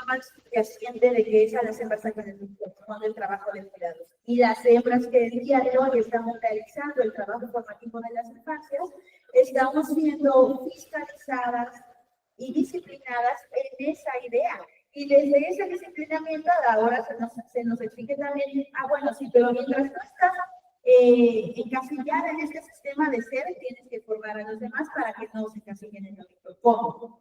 más fehaciente de que es a las hembras a quienes les corresponde el trabajo de cuidados. Y las hembras que el día de hoy estamos realizando el trabajo formativo de las infancias, estamos siendo fiscalizadas y disciplinadas en esa idea. Y desde ese disciplinamiento ahora se nos exige también, bueno, sí, pero mientras tú estás encasillada en este sistema de ser, tienes que formar a los demás para que no se encasillen en lo mismo. ¿Cómo?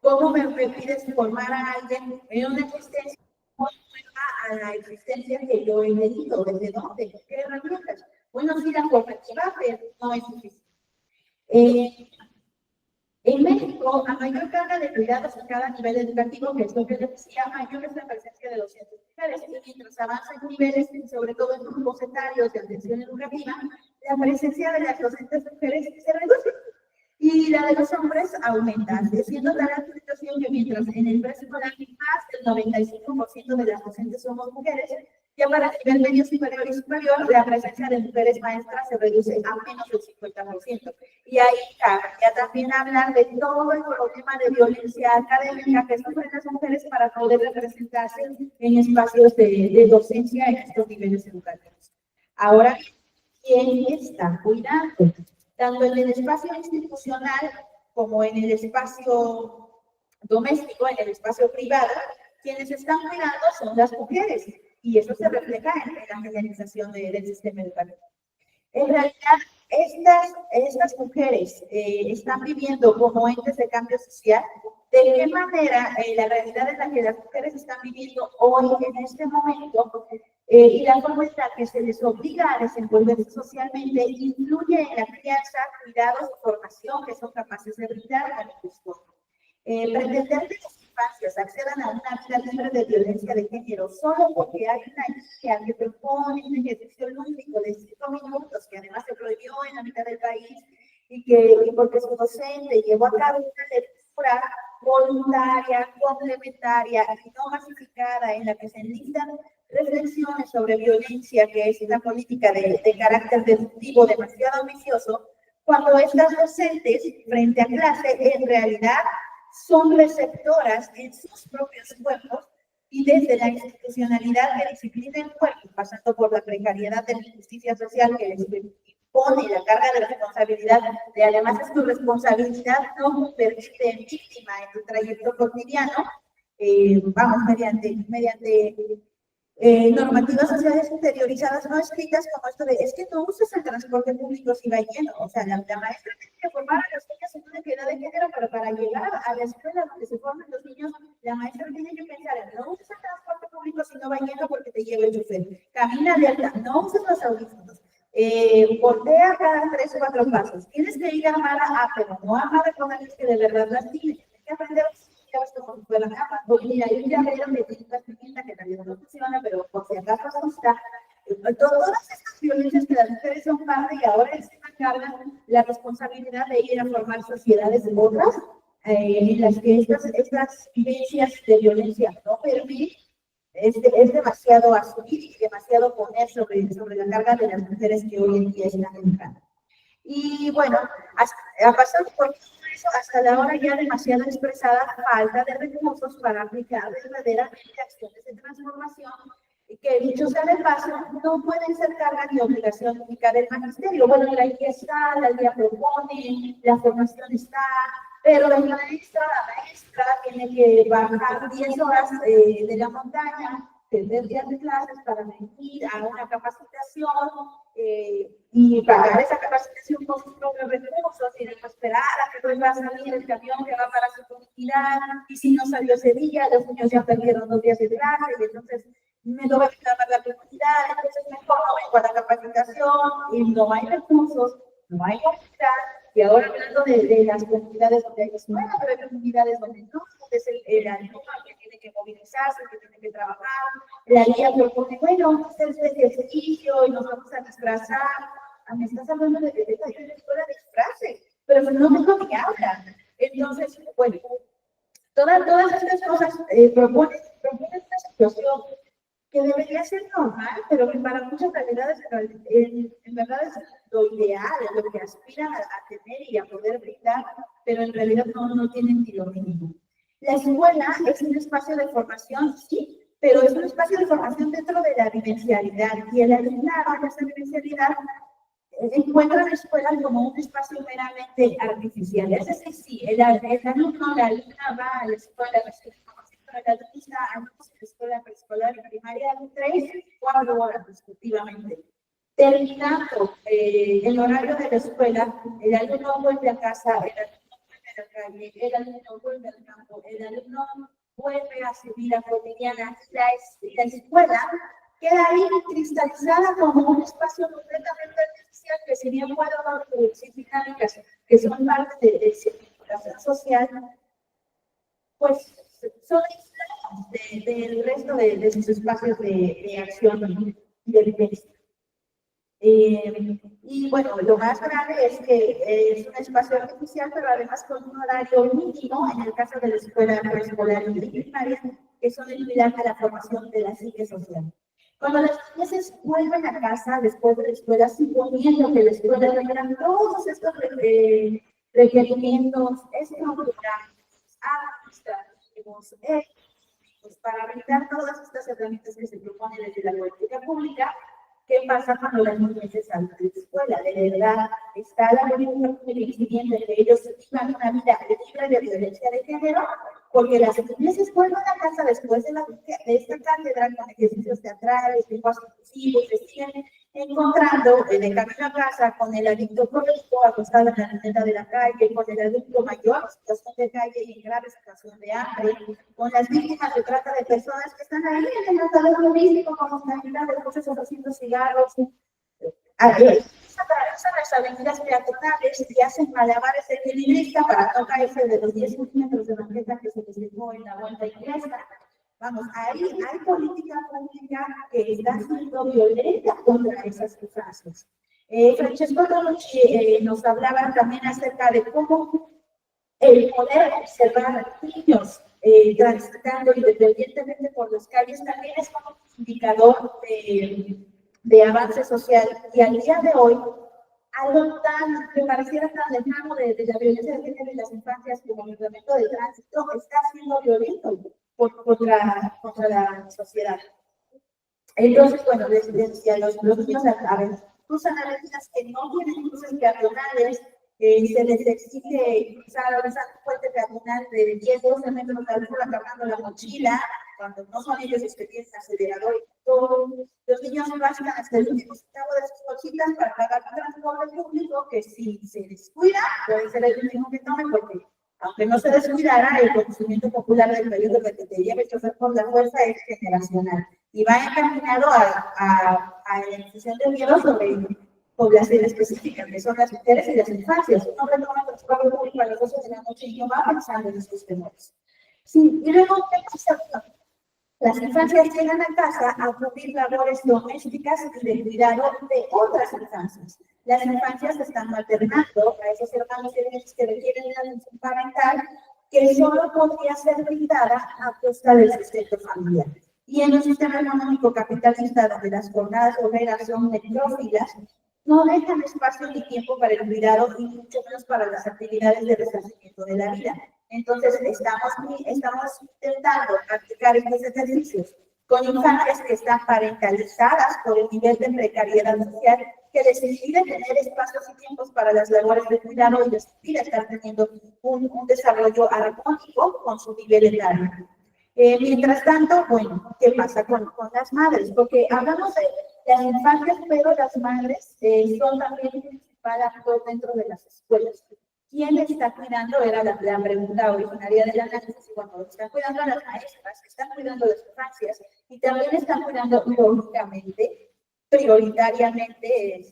¿Cómo me pides formar a alguien en una existencia muy nueva a la existencia que yo he medido? ¿Desde dónde? ¿Qué herramientas? Bueno, sí, la formativa, pero no es suficiente. En México, a mayor carga de cuidados en cada nivel educativo, que es lo que les decía, mayor es la presencia de docentes mujeres. Y mientras avanzan niveles, sobre todo en grupos etarios de atención educativa, la presencia de las docentes mujeres se reduce y la de los hombres aumenta, siendo tal la situación que mientras en el preescolar más del 95% de las docentes somos mujeres, ya para el nivel medio superior y superior, la presencia de mujeres maestras se reduce a menos del 50%. Y ahí ya también hablar de todo el problema de violencia académica que sufren las mujeres para poder representarse en espacios de docencia en estos niveles educativos. Ahora, ¿quién está cuidando? Tanto en el espacio institucional como en el espacio doméstico, en el espacio privado, quienes están cuidando son las mujeres, y eso se refleja en la generalización del sistema educativo. En realidad, estas mujeres están viviendo como entes de cambio social. ¿De qué manera la realidad en la que las mujeres están viviendo hoy, en este momento, y la forma en la que se les obliga a desenvolverse socialmente, influye en la crianza, cuidados y formación que son capaces de brindar a los hijos? Pretender que las infancias accedan a una vida libre de violencia de género solo porque hay una guía que propone un ejercicio lúdico de 5 minutos, que además se prohibió en la mitad del país, y porque su docente llevó a cabo una lectura voluntaria, complementaria y no masificada en la que se enlistan reflexiones sobre violencia, que es una política de carácter deductivo demasiado ambicioso, cuando estas docentes frente a clase en realidad son receptoras en sus propios cuerpos y desde la institucionalidad que disciplina el cuerpo, pasando por la precariedad de la injusticia social que les pone la carga de la responsabilidad, de además es tu responsabilidad no convertirte en víctima en tu trayecto cotidiano, mediante normativas sociales interiorizadas no escritas, como esto de, es que no uses el transporte público si va lleno. O sea, la maestra tiene que formar a los niños en una equidad de género, pero para llegar a la escuela donde se forman los niños, la maestra tiene que pensar en, no uses el transporte público si no va lleno porque te lleva el chofer. Camina alerta, no uses los audífonos. Voltea cada 3 o 4 pasos. Tienes que ir armada, pero no armada con alguien que de verdad las tiene. Tienes que aprender como si fuera cama. Mira, yo ya vieron de tintas pimienta que también no funciona, pero por si acaso asusta. Todas estas violencias que las mujeres son parte y ahora encima cargan la responsabilidad de ir a formar sociedades otras en las que estas vivencias de violencia no permiten. Es demasiado asumir y demasiado poner sobre la carga de las mujeres que hoy en día están educando. Y bueno, ha pasado por eso hasta la hora ya demasiado expresada falta de recursos para aplicar verdaderamente acciones de transformación que, dicho sea de paso, no pueden ser carga ni obligación única del magisterio. Bueno, la guía está, la guía propone, la formación está, pero la maestra tiene que bajar 10 horas de la montaña, tener días de clases para venir a una capacitación y pagar esa capacitación con sus propios recursos y después esperar a que vuelva a salir el camión que va para su comunidad, y si no salió ese día, los niños ya perdieron 2 días de clase y entonces me lo va a reclamar la comunidad, entonces mejor no vengo a la capacitación y no hay recursos, no hay comunidad. Y ahora hablando de las comunidades donde hay escuelas, pero hay comunidades donde no, donde es el alumno que tiene que movilizarse, que tiene que trabajar. La guía propone, bueno, vamos a hacer este ejercicio y nos vamos a disfrazar. Me estás hablando de que hay una escuela de disfraces, pero no tengo ni habla. Entonces, bueno, todas estas cosas proponen esta situación que debería ser normal, pero que para muchas realidades en verdad es lo ideal, es lo que aspiran a tener y a poder brindar, pero en realidad no tienen ni lo mínimo. La escuela es un espacio de formación, sí, pero es un espacio de formación dentro de la vivencialidad, y el alumnado en esa vivencialidad encuentra la escuela como un espacio meramente artificial. Es decir, sí, el alumno, la alumna va a la escuela, el alumno está en la escuela preescolar y primaria 3, 4 horas respectivamente. Terminando el horario de la escuela, el alumno vuelve a casa, el alumno vuelve a la calle, el alumno vuelve al campo, el alumno vuelve a su vida cotidiana. La escuela queda ahí cristalizada como un espacio completamente artificial que, si bien puede producir dinámicas que son parte de circulación social, pues son aisladas del resto de sus espacios de acción y de vivencia. Y bueno, lo más grave es que es un espacio artificial, pero además con un horario mínimo, en el caso de la escuela preescolar y primaria, que son el pilar de la formación de la psique social. Cuando las niñas vuelven a casa después de la escuela, suponiendo que la escuela tenga todos estos requerimientos estructurales, administrativos, pues para brindar todas estas herramientas que se proponen desde la política pública, ¿qué pasa cuando las niñas salen de la escuela? De verdad, está la política pública incidiendo en que ellos vivan una vida libre de violencia de género, porque las niñas vuelven a casa después de esta cátedra con ejercicios teatrales, lenguajes inclusivos, se siguen encontrando de camino a casa con el adicto crónico acostado en la lineta de la calle, con el adulto mayor en situación de calle y en grave situación de hambre, con las víctimas de trata de personas que están ahí en el matadero turístico como caminando de muchos ofreciendo cigarros. Usan las avenidas peatonales y hacen malabares de equilibrista para no caerse de los 10 centímetros de banqueta que se les dejó en la vuelta inglesa. Vamos, ahí hay política pública que está siendo violenta contra esas sustancias. Francesco Tonucci nos hablaba también acerca de cómo el poder observar niños transitando independientemente por las calles también es como un indicador de avance social. Y al día de hoy, algo que pareciera tan lejano de la violencia de género en las infancias como el reglamento de tránsito está siendo violento contra la sociedad. Entonces, bueno, les decía, los niños cruzan avenidas que no tienen cruces peatonales, se les exige cruzar un puente peatonal de 10-12 metros de altura cargando la mochila, cuando no son ellos los que tienen acelerador y todo. Los niños bajan hasta el último centavo de sus bolsitas para pagar el transporte público, que si se descuida, puede ser el último que tome, porque aunque no se descuidara, el conocimiento popular del periodo de que te lleve chofer por la fuerza es generacional y va encaminado a la infusión de miedo sobre población específica, que son las mujeres y las infancias. Un hombre toma transporte público a las 12 de la noche y no va pensando en estos temores. Sí, y luego, ¿qué pasa? Las infancias llegan a casa a cumplir labores domésticas y de cuidado de otras infancias. Las infancias están maternando a esos hermanos y hermanas que requieren una atención parental que solo podría ser brindada a costa del sustento familiar. Y en un sistema económico capitalista donde las jornadas obreras son necrófilas, no dejan espacio ni tiempo para el cuidado y mucho menos para las actividades de resarcimiento de la vida. Entonces, estamos intentando practicar estos ejercicios con infancias que están parentalizadas por el nivel de precariedad social que les impide tener espacios y tiempos para las labores de cuidado y les impide estar teniendo un desarrollo armónico con su nivel etario. Mientras tanto, bueno, ¿qué pasa con las madres? Porque hablamos de las infancias, pero las madres son también el principal actor dentro de las escuelas. ¿Quién está cuidando? Era la pregunta originaria del análisis. Y bueno, están cuidando a las maestras, están cuidando a las infancias y también están cuidando, lógicamente, prioritariamente,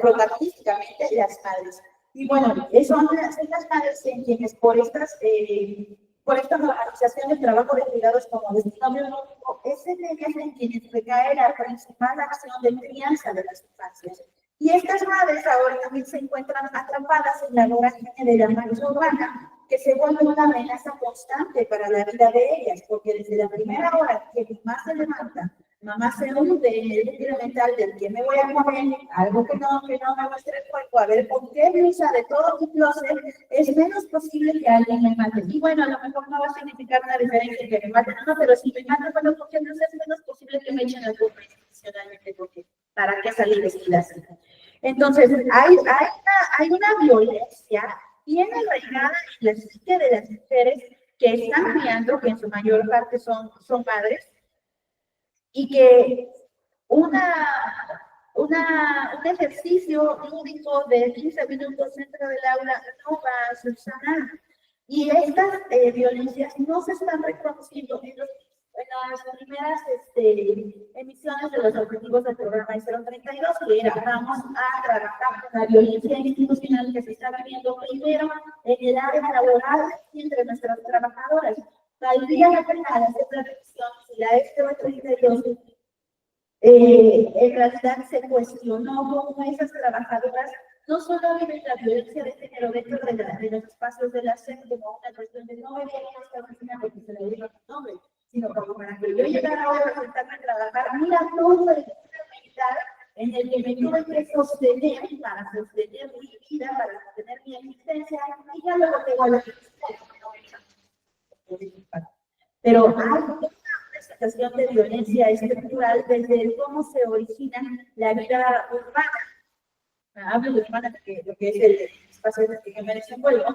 protagonísticamente, las madres. Y bueno, son las madres en quienes por esta organización del trabajo de cuidados como destino biológico, es en ellas en quienes recae la principal acción de crianza de las infancias. Y estas madres ahora también se encuentran atrapadas en la vorágine de la marcha urbana, que se vuelve una amenaza constante para la vida de ellas, porque desde la primera hora que mi mamá se levanta, mamá se hunde en el líquido mental del que me voy a comer, algo que no me muestre el cuerpo, a ver con qué blusa de todo mi closet, es menos posible que alguien me mate. Y bueno, a lo mejor no va a significar una diferencia que me maten, no, pero si me matan, bueno, ¿por qué no es menos posible que me echen al cuerpo institucionalmente? Porque ¿para qué salir vestida así? Entonces, hay una violencia bien arraigada en la psique de las mujeres que están criando, que en su mayor parte son madres, y que un ejercicio lúdico de 15 minutos dentro del aula no va a subsanar. Y estas violencias no se están reconociendo en las primeras emisiones de los objetivos del programa 032, que era vamos a trabajar con la violencia institucional que se está viviendo primero en el área laboral y entre nuestras trabajadoras. Valdría la pena hacer la revisión si la 032 en realidad se cuestionó cómo esas trabajadoras no solo viven la violencia de género dentro de los espacios de la SEP como una cuestión de no venir a esta oficina porque se le diga su nombre, sino como para que yo llegara ahora a sentarme a trabajar, mira todo el militar en el que me tuve que sostener para sostener mi vida, para sostener mi existencia, y ya luego tengo la pero hay una situación de violencia estructural desde cómo se origina la vida urbana. Hablo de urbana porque lo que es el espacio en el que me desenvuelvo,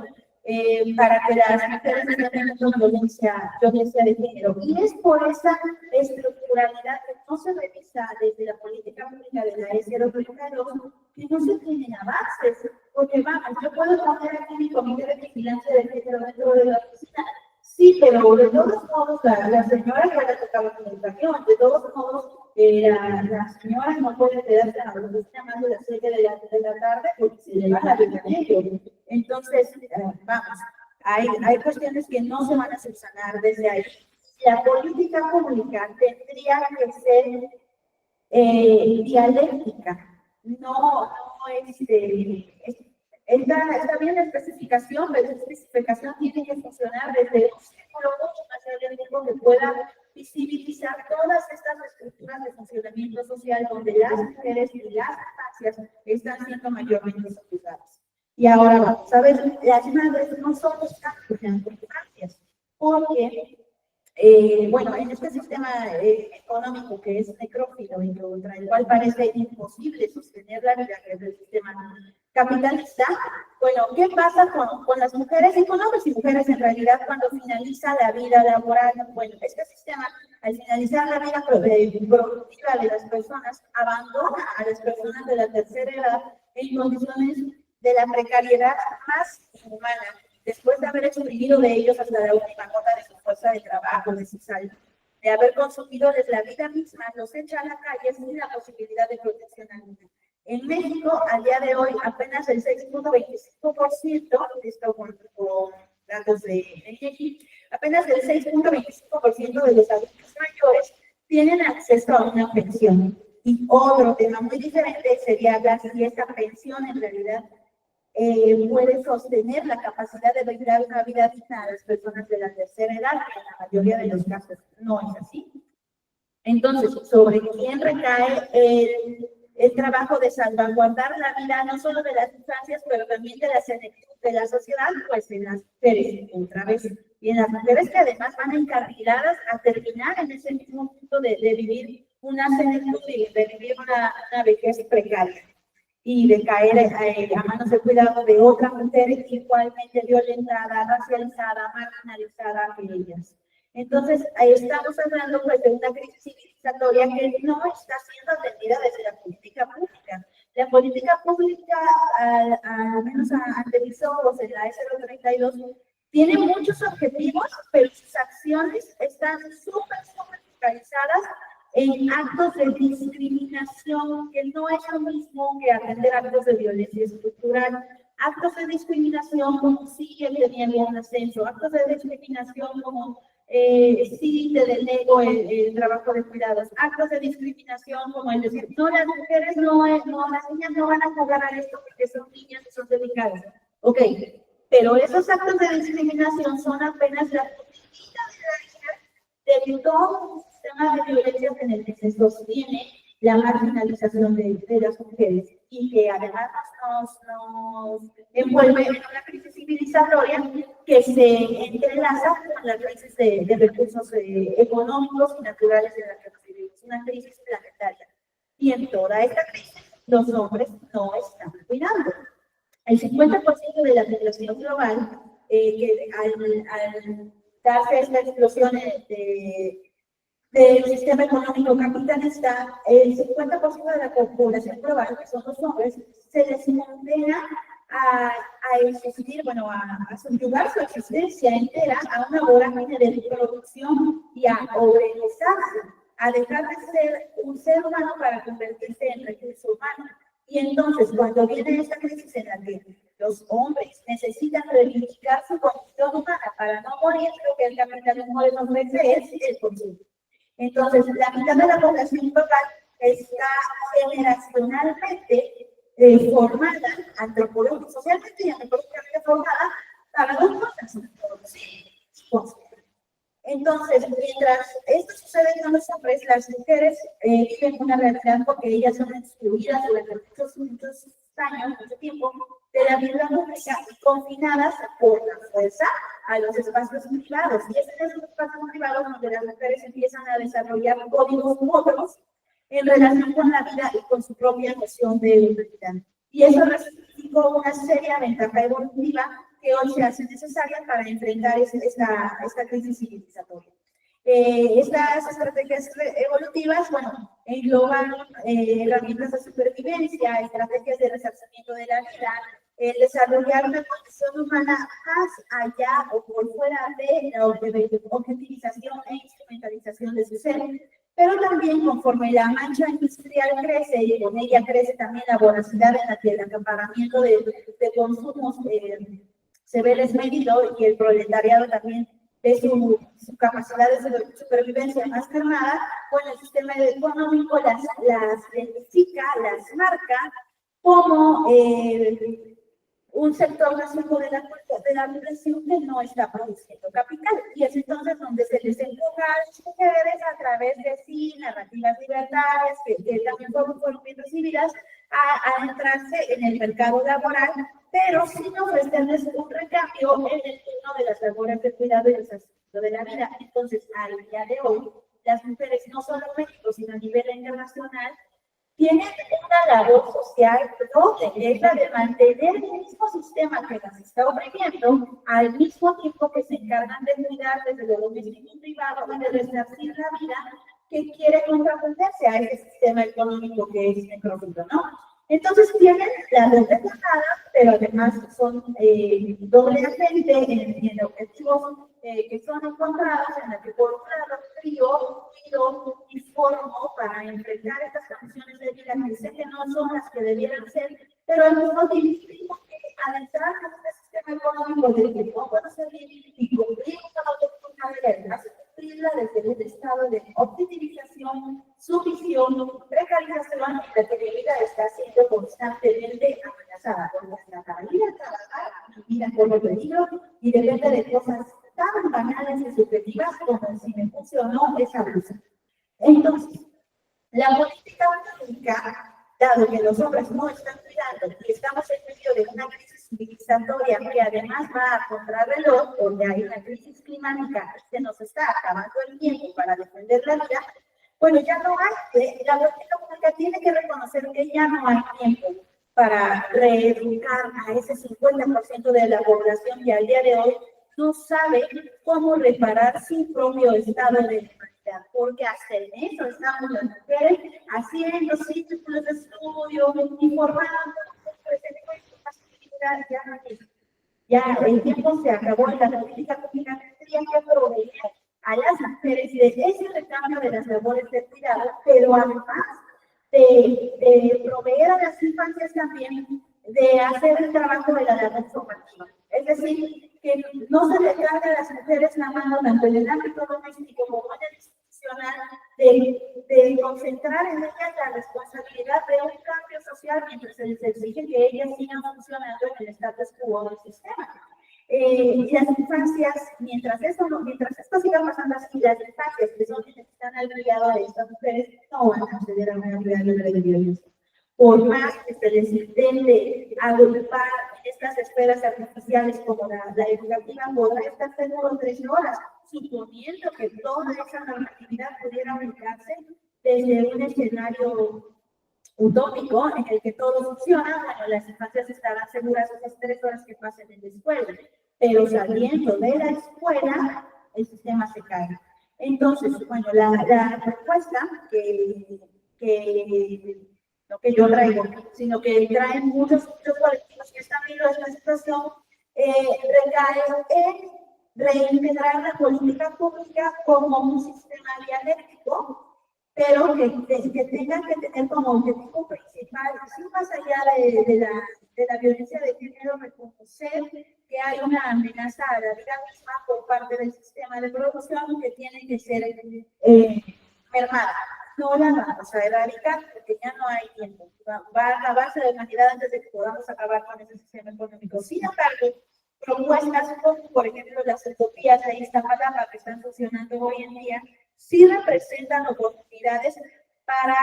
para que las mujeres no tengan violencia de género. Y es por esa estructuralidad que no se revisa desde la política pública de la E032 que no se tienen avances. Porque vamos, yo puedo poner aquí mi comité de vigilancia de género dentro de la oficina. Sí, pero de todos modos, la señora ya le tocaba con el camión, de todos modos, la señora no puede quedarse a la oficina más de las 7 de la tarde porque se le va la vida a ellos. Entonces, vamos, hay cuestiones que no se van a subsanar desde ahí. La política pública tendría que ser dialéctica, no está bien la especificación, pero esa especificación tiene que funcionar desde un círculo mucho más dialéctico que pueda visibilizar todas estas estructuras de funcionamiento social donde las mujeres y las infancias están siendo mayormente soportadas. Y ahora vamos a ver, las madres no son los campos de infancias, porque bueno, en este sistema económico que es necrófilo y contra el cual parece imposible sostener la vida, que es el sistema capitalista, bueno, ¿qué pasa con las mujeres y con hombres y mujeres en realidad cuando finaliza la vida laboral? Bueno, este sistema, al finalizar la vida productiva de las personas, abandona a las personas de la tercera edad en condiciones de la precariedad más inhumana, después de haber exprimido de ellos hasta la última gota de su fuerza de trabajo, de su salud, de haber consumido desde la vida misma, los echa a la calle sin la posibilidad de protección alguna. En México, al día de hoy, apenas el 6.25%, esto con datos de México, apenas el 6.25% de los adultos mayores tienen acceso a una pensión. Y otro tema muy diferente sería hablar si esta pensión en realidad puede sostener la capacidad de brindar una vida digna a las personas de la tercera edad, que en la mayoría de los casos no es así. Entonces, ¿sobre quién recae el trabajo de salvaguardar la vida no solo de las infancias, pero también de la sociedad? Pues en las mujeres, otra vez, y en las mujeres que además van encarriladas a terminar en ese mismo punto de vivir una senectud y de vivir una vejez precaria y de caer a manos de cuidado de otra mujer igualmente violentada, racializada, marginalizada que ellas. Entonces, estamos hablando pues, de una crisis civilizatoria que no está siendo atendida desde la política pública. La política pública, al menos ante mis ojos en la E032, tiene muchos objetivos, pero sus acciones están súper focalizadas en actos de discriminación, que no es lo mismo que atender actos de violencia estructural. Actos de discriminación como siguen teniendo un ascenso, actos de discriminación como sí te denego el trabajo de cuidados, actos de discriminación como el decir, no, las mujeres no, las niñas no van a jugar a esto porque son niñas y son delicadas. Ok, pero esos actos de discriminación son apenas la puntita de todo sistema de violencia en el que se sostiene la marginalización de las mujeres y que además nos envuelve en una crisis civilizatoria que se entrelaza con la crisis de recursos económicos y naturales en la que nos vivimos, una crisis planetaria. Y en toda esta crisis, los hombres no están cuidando. El 50% de la población global, que al darse esta explosión del sistema económico capitalista, el 50% de la población global, que son los hombres, se les condena a existir, bueno, a subyugar su existencia entera a una vorágine de producción y a organizarse, a dejar de ser un ser humano para convertirse en recurso humano. Y entonces, cuando viene esta crisis en la que los hombres necesitan reivindicar su condición humana para no morir, lo que el capitalismo les ofrece es el consumo. Entonces, la mitad de la población global está generacionalmente formada, socialmente y antropológicamente formada para dos cosas, producir y consumir. Entonces, mientras esto sucede con los hombres, las mujeres viven una realidad porque ellas son excluidas durante muchos años, mucho tiempo, de la vida pública y confinadas por la fuerza a los espacios privados. Y es en esos espacios privados donde las mujeres empiezan a desarrollar códigos otros en relación con la vida y con su propia noción de identidad. Y eso significó una seria ventaja evolutiva que hoy se hace necesaria para enfrentar esta crisis civilizatoria. Estas estrategias evolutivas, bueno, engloban herramientas de supervivencia, estrategias de resarcimiento de la vida, desarrollar una condición humana más allá o por fuera de la objetivización e instrumentalización de su ser. Pero también conforme la mancha industrial crece y con ella crece también la voracidad en la que el acaparamiento de consumos se ve desmedido y el proletariado también de su capacidad de supervivencia más carnada, bueno, el sistema económico las identifica, las marca como un sector masivo de la población que no está produciendo capital. Y es entonces donde se les empuja a las mujeres a través de sí, narrativas libertarias, que también fueron bien recibidas, a entrarse en el mercado laboral, pero sin ofrecerles un recambio en el turno de las labores de cuidado y desarrollo de la vida. Entonces, al día de hoy, las mujeres, no solo en México, sino a nivel internacional, tienen una labor social donde es la de mantener el mismo sistema que las está oprimiendo, al mismo tiempo que se encargan de cuidar desde lo doméstico y privado y de resarcir la vida que quiere contraponerse a ese sistema económico que es necrófilo, ¿no? Entonces tienen la doble jornada, pero además son doble agente en objetivos que son encontrados en la que por un lado cuido y formo para enfrentar estas condiciones de vida que sé que no son las que debieran ser, pero al mismo tiempo que adentrar en este sistema económico del que no puedo servir y cumplir una autoridad, cumplirla desde el estado de objetivización, sumisión, precarización, y la que mi vida está siendo constantemente amenazada por la ir a trabajar, mi vida corre peligro y depende de cosas tan banales y subjetivas como si me funcionó esa blusa. Entonces, la política pública, dado que los hombres no están cuidando y estamos en medio de una crisis civilizatoria que además va a contrarreloj, donde hay una crisis climática y se nos está acabando el tiempo para defender la vida, bueno, ya no hay, la política pública tiene que reconocer que ya no hay tiempo para reeducar a ese 50% de la población que al día de hoy no sabe cómo reparar su propio estado de humanidad, porque hasta en eso estamos las mujeres haciendo círculos de estudio, informando, ya el tiempo se acabó y la política pública tendría que proveer a las mujeres y de ese recambio de las labores de cuidado, pero además de proveer a las infancias también de hacer el trabajo de la labor formativa. Es decir, que no se le cargue a las mujeres la mano tanto en el ámbito doméstico como en el institucional de concentrar en ellas la responsabilidad de un cambio social mientras se les exige que ellas sigan funcionando en el status quo del sistema. Y las infancias, mientras esto siga pasando así, las infancias que son quienes están malcriado a estas mujeres no van a acceder a una vida libre de violencia. Por más que se les intente agrupar estas esferas artificiales como la educativa, podrá estar seguro 13 horas, suponiendo que toda esa normatividad pudiera aplicarse desde un escenario utópico en el que todo funciona. Bueno, las infancias estarán seguras esas 3 horas que pasen en la escuela, pero saliendo de la escuela, el sistema se cae. Entonces, bueno, la propuesta no que yo traigo, sino que traen muchos colectivos que están viendo esta situación, recae en reintegrar la política pública como un sistema dialéctico, pero que tengan que tener como objetivo principal, sí, más allá de la violencia de género, reconocer que hay una amenaza a la vida misma por parte del sistema de producción que tiene que ser mermada. No la vamos a erradicar porque ya no hay tiempo. Va a acabarse la humanidad antes de que podamos acabar con ese sistema económico. Sin embargo, propuestas como, por ejemplo, las utopías de Iztapalapa que están funcionando hoy en día, sí representan oportunidades para,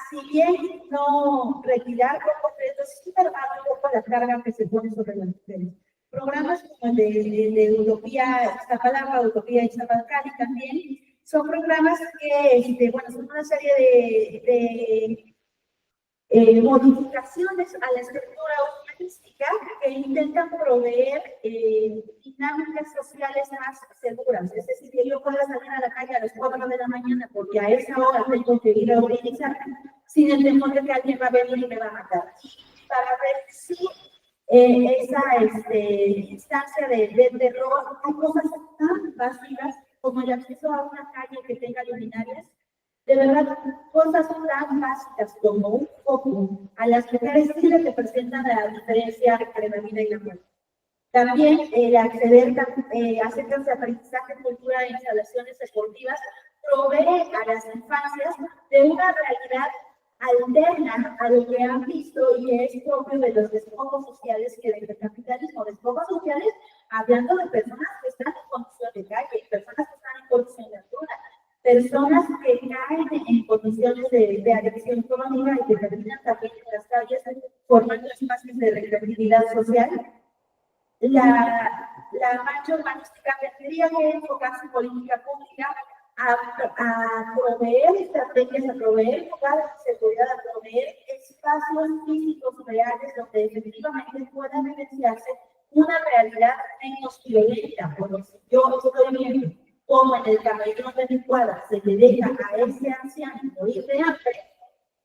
si bien no retirar por completo, sí mermar un poco la carga que se pone sobre las mujeres. Programas como el de Utopía Iztapalapa, Utopía Iztapalcali también, son programas que, bueno, son una serie de modificaciones a la estructura urbanística que intentan proveer dinámicas sociales más seguras. Es decir, que yo pueda salir a la calle a las 4 de la mañana porque a esa hora tengo que ir a organizar sin el temor de que alguien va a venir y me va a matar. Para reducir esa instancia de terror, hay cosas tan básicas como el acceso a una calle que tenga luminarias. De verdad, cosas tan básicas como un foco a las mujeres sí les representan la diferencia entre la vida y la muerte. También acceder a centros de aprendizaje, cultura e instalaciones deportivas provee a las infancias de una realidad alterna a lo que han visto y es propio de los despojos sociales que del capitalismo. Despojos sociales hablando de personas que están en condición de calle, personas que están en condición de altura, personas que caen en condiciones de adicción crónica y que terminan también en las calles formando espacios de recreatividad social. La marcha urbanística tendría que enfocar su política pública a proveer estrategias, a proveer lugares de seguridad, a proveer espacios físicos reales donde efectivamente pueda evidenciarse una realidad menos violenta. Porque si yo estoy viendo cómo en el camellón de mi cuadra se le deja a ese anciano morir de hambre,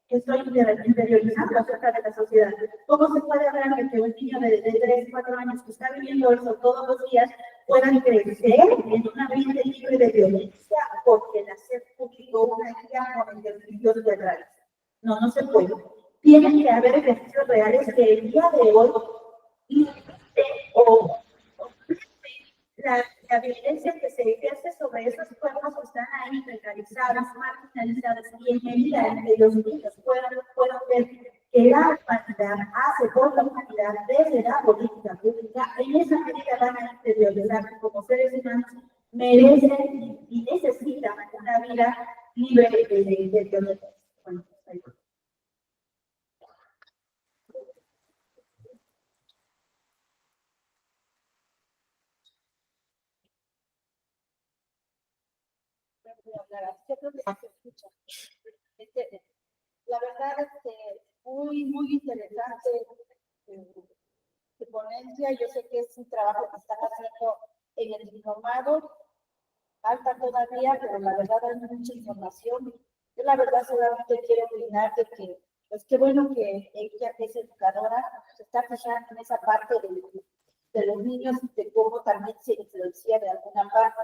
estoy interiorizando acerca de la sociedad. ¿Cómo se puede hablar de que un niño de 3, 4 años que está viviendo eso todos los días puedan crecer en un ambiente libre de violencia porque la SEP publicó una guía con ejercicios reales? No, no se puede. Tienen que haber ejercicios reales que el día de hoy limiten o la violencia que se ejerce sobre esos cuerpos que están ahí precarizados, marginalizados, y en medida en que los niños puedan ver que la humanidad hace por la humanidad desde la política pública, en esa medida van a interiorizar que como seres humanos merecen y necesitan una vida libre de violencia. Bueno, ahí. Yo creo que se escucha. La verdad es muy interesante tu ponencia. Yo sé que es un trabajo que están haciendo en el diplomado, falta todavía, pero la verdad hay mucha información. Yo la verdad solamente quiero brindarte que, pues qué bueno que ella, que es educadora, se está fijando en esa parte de los niños, de cómo también se influencia de alguna parte,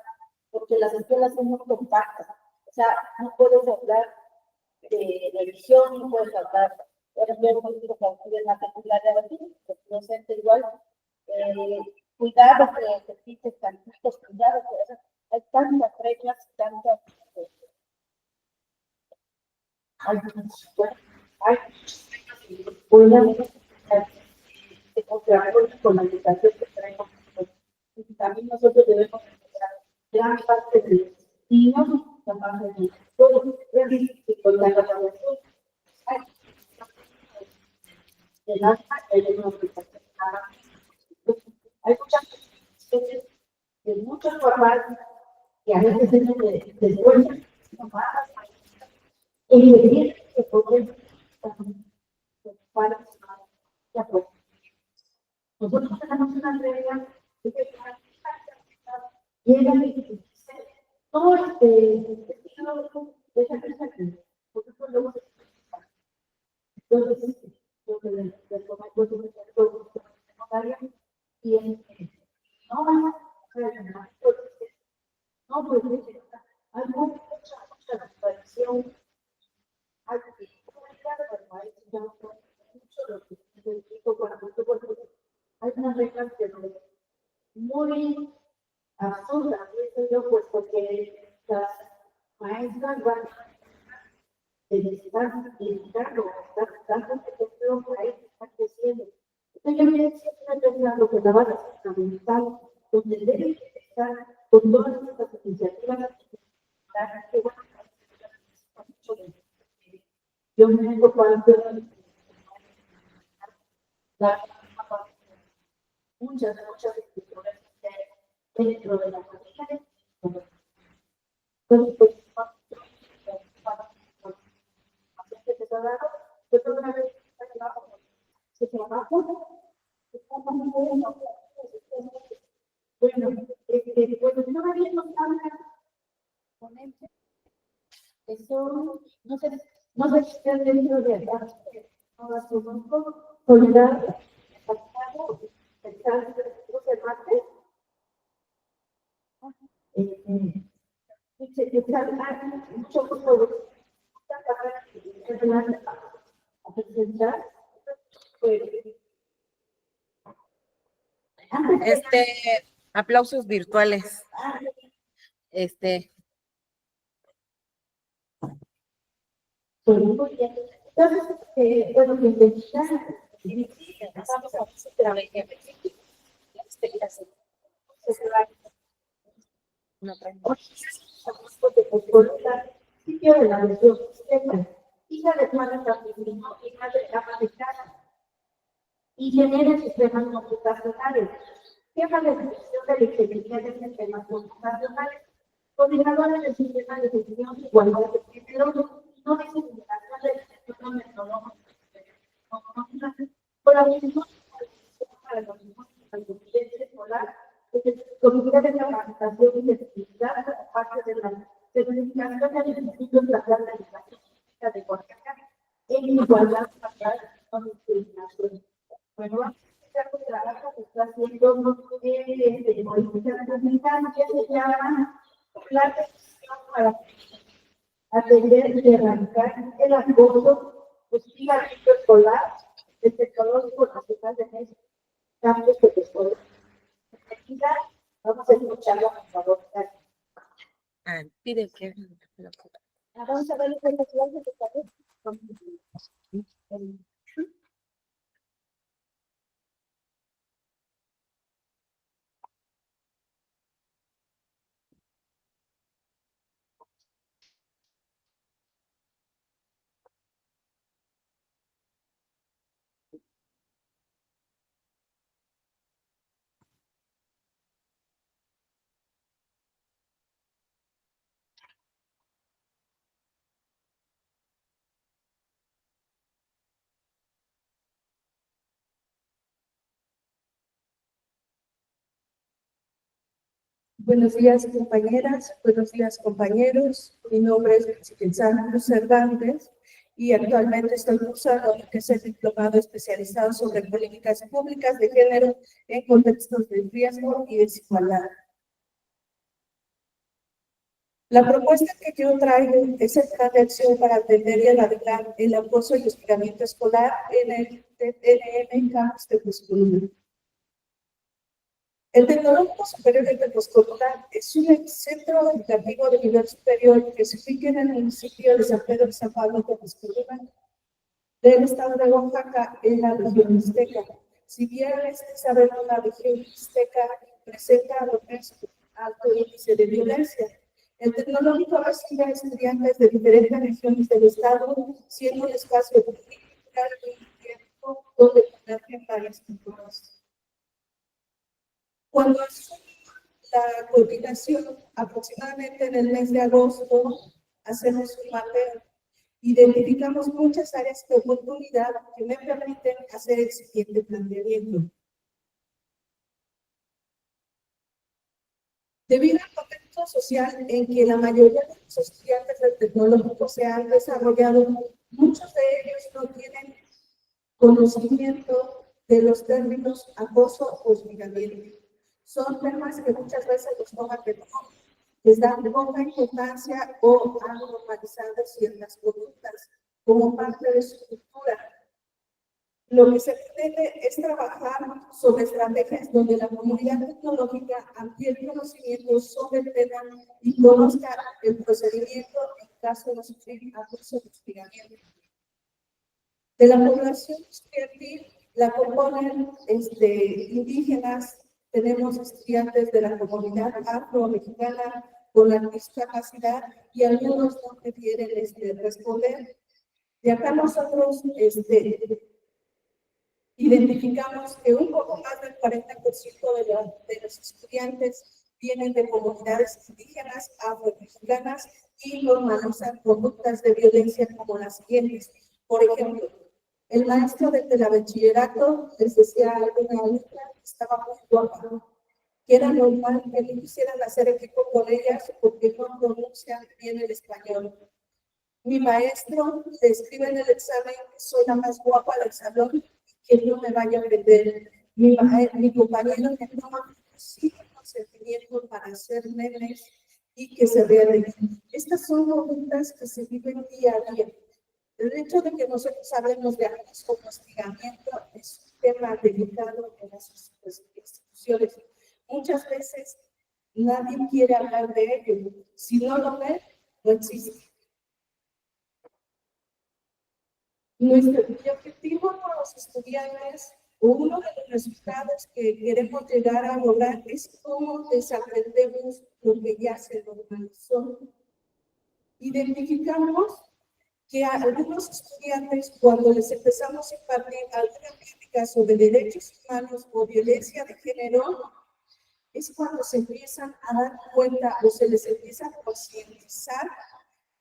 porque las escuelas son muy compactas. O sea, no puedes hablar de religión, no puedes hablar, por ejemplo, de la particularidad de los docentes igual, cuidado que existen tantos cuidados, hay tantas reglas, tantas... Con la educación que traemos, también nosotros debemos empezar gran parte de los niños, trabajo de todo con la evaluación. El alfa es una aplicación. Hay muchas especies de muchos formatos que a veces tienen de esfuerzo e ingredientes que pueden para de acuerdo. Nosotros tenemos una regla de que llega todo estilo de esa persona. Nosotros luego entonces, lo que les y no van a no, pues hay mucha tradición, hay hay unas reglas que son muy absurdas, yo, pues porque las maestras van a necesitar dedicarlo, estar dando ejemplo para ellos que están creciendo. Entonces, yo me decía lo que la van a hacer fundamental, donde deben estar con todas estas iniciativas. Yo me vengo para muchas escrituras dentro de la familia. Entonces, pues, se trabaja. Bueno, pues no había notado con él. Eso no sé si está dentro de acá. Ahora conozco, solidar, pensar, observarte. Mucho gusto. A presentar. Aplausos virtuales. Muy bien. Entonces, bueno, bienvenida. Vamos a hacer sitio de la versión sistema, hija de Juana Campesino, hija de Cama de Casa, ingeniera en sistemas computacionales, jefa de dirección de la ingeniería de sistemas computacionales, coordinadora del sistema de gestión de igualdad de género, no discriminación de gestión metodológica, por la misma para los clientes escolar, comité de capacitación y flexibilidad parte de la certificación del Instituto Estatal de Educación de Oaxaca en igualdad social con discriminación. Bueno, este trabajo se está haciendo de modificación dominicana que se llama la decisión para atender y erradicar el acoso hostigamiento escolar desde todos los nacionales de México, campos de escuela. Vamos a escucharlo, por favor. Pide que vamos a ver los clases de papel. Buenos días, compañeras, buenos días, compañeros. Mi nombre es Cristian Cruz Cervantes y actualmente estoy cursando lo que es el diplomado especializado sobre políticas públicas de género en contextos de riesgo y desigualdad. La propuesta que yo traigo es el plan de acción para atender y erradicar el acoso y hostigamiento escolar en el TNM Campus de Tepoztlán. El Tecnológico Superior de Tepoztlán es un centro educativo de nivel superior que se ubica en el municipio de San Pedro Zapala, Tepoztlán, del estado de Oaxaca, en la región mixteca. Si bien saber la región mixteca presenta lo que es alto índice de violencia, El tecnológico recibe a estudiantes de diferentes regiones del estado, siendo un espacio cultural y abierto donde convergen varias culturas. Cuando asumo la coordinación, aproximadamente en el mes de agosto, hacemos un mapeo. Identificamos muchas áreas de oportunidad que me permiten hacer el siguiente planteamiento. Debido al contexto social en que la mayoría de los estudiantes del tecnológico se han desarrollado, muchos de ellos no tienen conocimiento de los términos acoso o hostigamiento. Son temas que muchas veces los toman de moda, les dan poca importancia o han normalizado ciertas conductas como parte de su cultura. Lo que se pretende es trabajar sobre estrategias donde la comunidad tecnológica amplíe conocimientos sobre el tema y conozca el procedimiento en caso de sufrir abuso o hostigamiento. De la población estudiantil la componen indígenas, tenemos estudiantes de la comunidad afro-mexicana con la discapacidad y algunos no quieren responder. De acá nosotros identificamos que un poco más del 40% de los estudiantes vienen de comunidades indígenas, afromexicanas y normalizan conductas de violencia como las siguientes. Por ejemplo, el maestro de bachillerato les decía a alguna alumna que estaba muy guapa, que era normal que no quisieran hacer equipo con ellas porque no pronuncian bien el español. Mi maestro le escribe en el examen que soy la más guapa del salón, que no me vaya a aprender. Mi compañero me toma consentimiento para hacer memes y que se vean. Estas son conductas que se viven día a día. El hecho de que nosotros hablemos de acoso o hostigamiento es un tema delicado en las instituciones. Muchas veces nadie quiere hablar de ello. Si no lo ven, no existe. Nuestro objetivo con los estudiantes, o uno de los resultados que queremos llegar a lograr, es cómo desaprendemos lo que ya se normalizó. Identificamos que a algunos estudiantes, cuando les empezamos a impartir alguna crítica sobre derechos humanos o violencia de género, es cuando se empiezan a dar cuenta o se les empieza a concientizar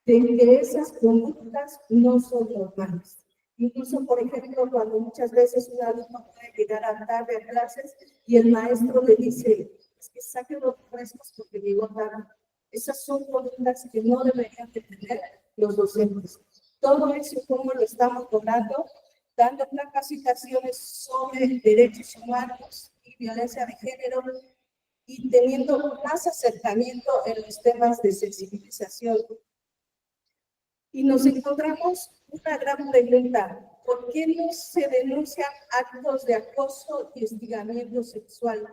de que esas conductas no son normales. Incluso, por ejemplo, cuando muchas veces un alumno puede llegar a tarde a clases y el maestro le dice, es que saquen los frescos porque llegó tarde. Esas son conductas que no deberían de tener los docentes. Todo eso, ¿cómo lo estamos logrando? Dando capacitaciones sobre derechos humanos y violencia de género y teniendo más acercamiento en los temas de sensibilización. Y nos encontramos una gran pregunta: ¿por qué no se denuncian actos de acoso y hostigamiento sexual?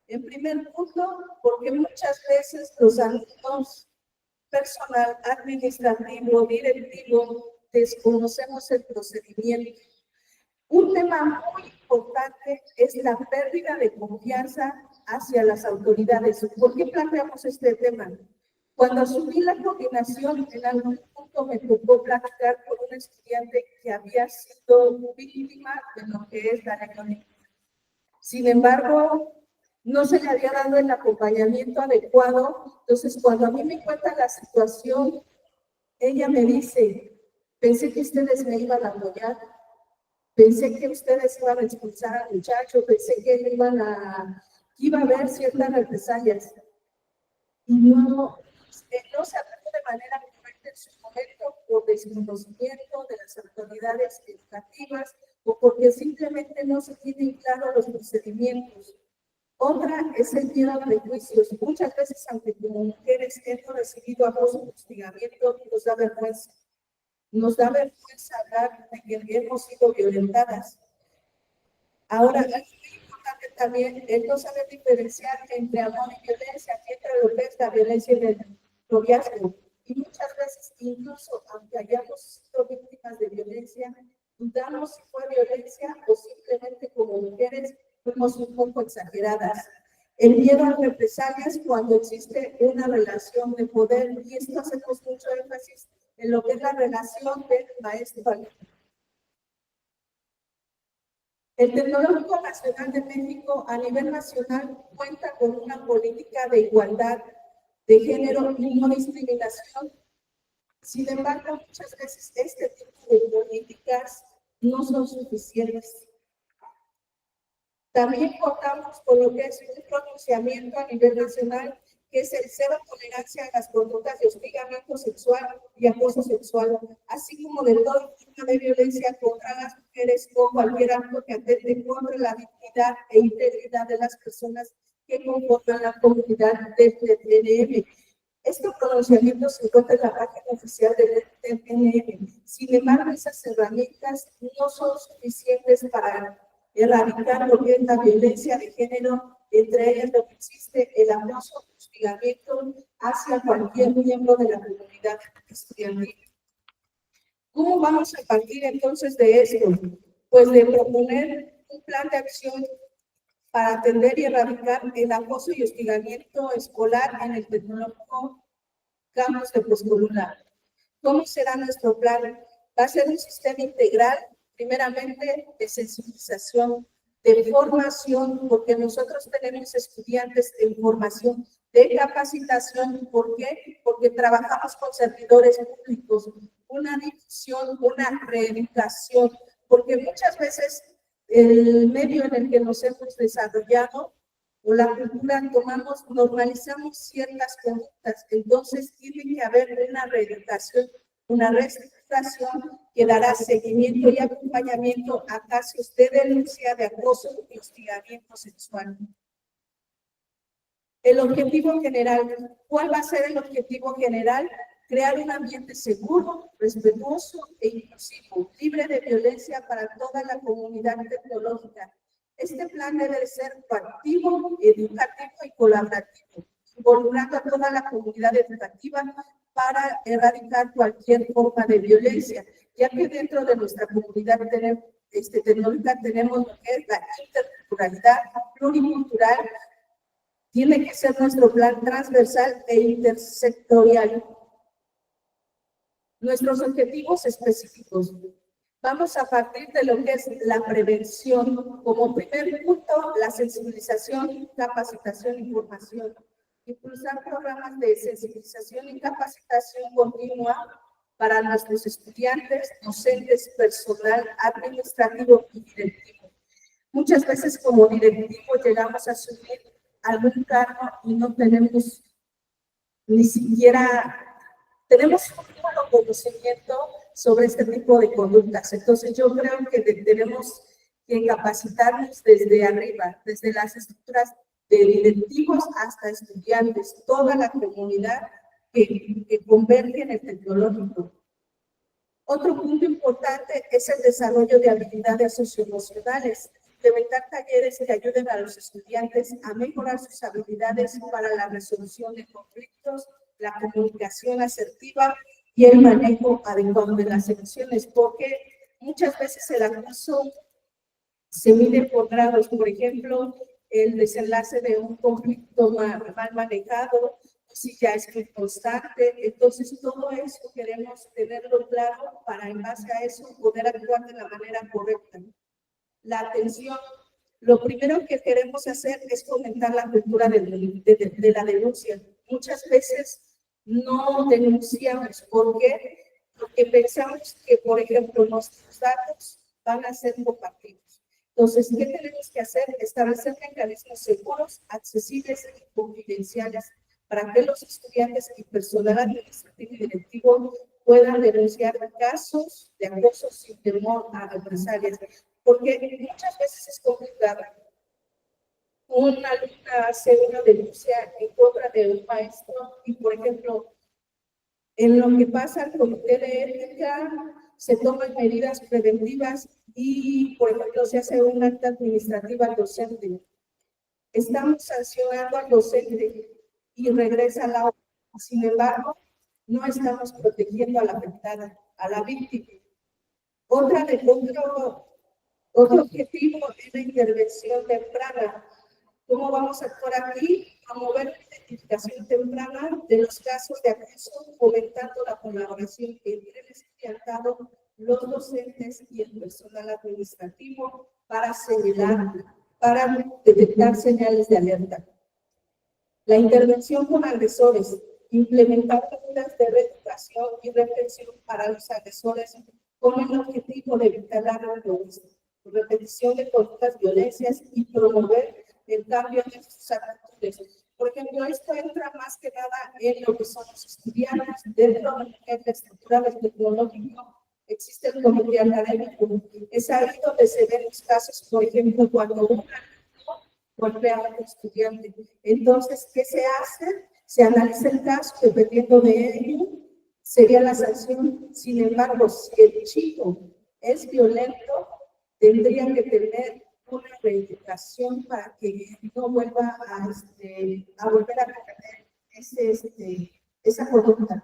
En primer punto, porque muchas veces los alumnos, personal administrativo, directivo, desconocemos el procedimiento. Un tema muy importante es la pérdida de confianza hacia las autoridades. ¿Por qué planteamos este tema? Cuando asumí la coordinación, en algún punto me tocó platicar con un estudiante que había sido víctima de lo que es la economía. Sin embargo, no se le había dado el acompañamiento adecuado. Entonces, cuando a mí me cuenta la situación, ella me dice, pensé que ustedes me iban a apoyar, pensé que ustedes iban a expulsar al muchacho, pensé que iba a haber ciertas represalias. Y no se aplicó de manera correcta en su momento por desconocimiento de las autoridades educativas o porque simplemente no se tienen claros los procedimientos. Otra es el miedo a prejuicios. Muchas veces, aunque como mujeres hemos recibido acoso o hostigamiento, nos da vergüenza. Nos da vergüenza hablar de que hemos sido violentadas. Ahora, es muy importante también el no saber diferenciar entre amor y violencia, entre lo que es la violencia en el noviazgo. Y muchas veces, incluso aunque hayamos sido víctimas de violencia, dudamos si fue violencia o simplemente como mujeres fuimos un poco exageradas. El miedo a represalias cuando existe una relación de poder, y esto hacemos mucho énfasis en lo que es la relación del maestro-alumno. El Tecnológico Nacional de México a nivel nacional cuenta con una política de igualdad de género y no discriminación. Sin embargo, muchas veces este tipo de políticas no son suficientes. También contamos con lo que es un pronunciamiento a nivel nacional, que es el cero tolerancia a las conductas de hostigamiento sexual y acoso sexual, así como de toda forma de violencia contra las mujeres o cualquier acto que atente contra la dignidad e integridad de las personas que conforman la comunidad del TPNM. Este pronunciamiento se encuentra en la página oficial del TPNM. Sin embargo, esas herramientas no son suficientes para erradicar lo que es la violencia de género, entre ellas lo que existe el acoso, hostigamiento hacia cualquier miembro de la comunidad estudiantil. ¿Cómo vamos a partir entonces de esto? Pues de proponer un plan de acción para atender y erradicar el acoso y hostigamiento escolar en el Tecnológico Campus de Poscolula. ¿Cómo será nuestro plan? Va a ser un sistema integral, primeramente de sensibilización, de formación, porque nosotros tenemos estudiantes en formación, de capacitación. ¿Por qué? Porque trabajamos con servidores públicos, una difusión, una reeducación, porque muchas veces el medio en el que nos hemos desarrollado o la cultura normalizamos ciertas conductas, entonces tiene que haber una reeducación, una reestructuración que dará seguimiento y acompañamiento a casos de denuncia de acoso y hostigamiento sexual. El objetivo general, ¿cuál va a ser el objetivo general? Crear un ambiente seguro, respetuoso e inclusivo, libre de violencia para toda la comunidad tecnológica. Este plan debe ser proactivo, educativo y colaborativo, involucrando a toda la comunidad educativa para erradicar cualquier forma de violencia, ya que dentro de nuestra comunidad tecnológica tenemos lo que es la interculturalidad, pluricultural. Tiene que ser nuestro plan transversal e intersectorial. Nuestros objetivos específicos. Vamos a partir de lo que es la prevención. Como primer punto, la sensibilización, capacitación y formación. Impulsar programas de sensibilización y capacitación continua para nuestros estudiantes, docentes, personal administrativo y directivo. Muchas veces como directivo llegamos a asumir algún cargo y no tenemos ni siquiera, tenemos un conocimiento sobre este tipo de conductas. Entonces yo creo que tenemos que capacitarnos desde arriba, desde las estructuras de directivos hasta estudiantes, toda la comunidad que converge en el tecnológico. Otro punto importante es el desarrollo de habilidades socioemocionales. Implementar talleres que ayuden a los estudiantes a mejorar sus habilidades para la resolución de conflictos, la comunicación asertiva y el manejo adecuado de las emociones, porque muchas veces el acoso se mide por grados. Por ejemplo, el desenlace de un conflicto mal manejado, si ya es constante. Entonces, todo eso queremos tenerlo claro para, en base a eso, poder actuar de la manera correcta. La atención. Lo primero que queremos hacer es fomentar la cultura de la denuncia. Muchas veces no denunciamos. ¿Por qué? Porque pensamos que, por ejemplo, nuestros datos van a ser compartidos. Entonces, ¿qué tenemos que hacer? Establecer mecanismos seguros, accesibles y confidenciales para que los estudiantes y personal administrativo y directivo puedan denunciar casos de acoso sin temor a represalias. Porque muchas veces es complicado. Una alumna hace una denuncia en contra de un maestro y, por ejemplo, en lo que pasa al comité de ética, se toman medidas preventivas y, por ejemplo, se hace una acta administrativa al docente. Estamos sancionando al docente y regresa a la aula. Sin embargo, no estamos protegiendo a la afectada, a la víctima. Otro objetivo es la intervención temprana. ¿Cómo vamos a actuar aquí? Promover la identificación temprana de los casos de acoso, fomentando la colaboración entre el estudiantado, los docentes y el personal administrativo para para detectar señales de alerta. La intervención con agresores, implementar medidas de reeducación y reflexión para los agresores con el objetivo de evitar la repetición de conductas violencias y promover el cambio de sus actitudes. Por ejemplo, esto entra más que nada en lo que son los estudiantes. Dentro de la estructura del tecnológico existe el comité académico. Es ahí donde se ven los casos, por ejemplo, cuando un golpea a un estudiante. Entonces, ¿qué se hace? Se analiza el caso, dependiendo de ello, sería la sanción. Sin embargo, si el chico es violento, tendría que tener una reeducación para que no vuelva a volver a cometer esa conducta.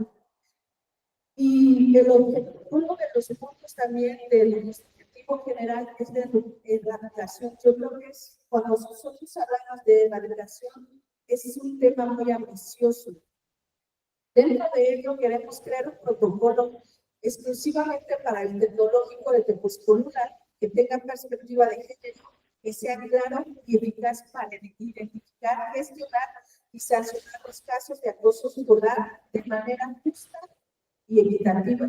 Y uno de los puntos también del objetivo general es de erradicación. Yo creo que cuando nosotros hablamos de erradicación, ese es un tema muy ambicioso. Dentro de ello queremos crear un protocolo exclusivamente para el tecnológico de Tepoztlán, que tenga perspectiva de género, que sea claro y eficaz para identificar, gestionar y sancionar los casos de acoso escolar de manera justa y equitativa.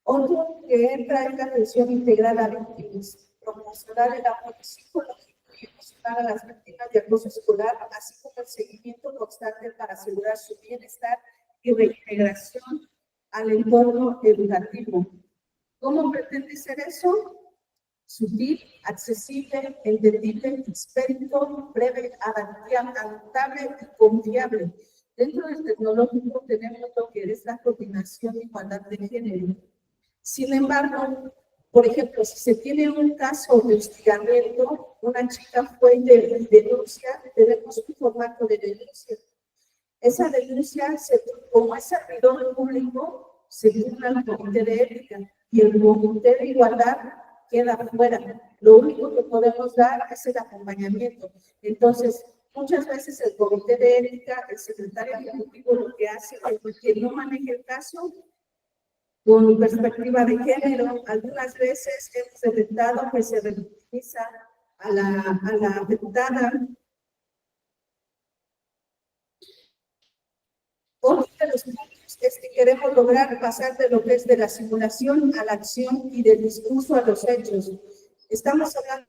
Otro que entra en la atención integral a víctimas, promocionar el apoyo psicológico y emocional a las víctimas de acoso escolar, así como el seguimiento constante para asegurar su bienestar y reintegración al entorno educativo. ¿Cómo pretende ser eso? Sutil, accesible, entendible, experto, breve, adaptable y confiable. Dentro del tecnológico tenemos lo que es la coordinación de igualdad de género. Sin embargo, por ejemplo, si se tiene un caso de hostigamiento, una chica fue de denuncia, tenemos un formato de denuncia. Esa denuncia, como es servidor público, se turna al comité de ética y el comité de igualdad queda fuera. Lo único que podemos dar es el acompañamiento. Entonces, muchas veces el comité de ética, el secretario ejecutivo, lo que hace es que no maneje el caso con perspectiva de género. Algunas veces hemos detectado que se revictimiza a la afectada. Otro de los puntos es que queremos lograr pasar de lo que es de la simulación a la acción y del discurso a los hechos. Estamos hablando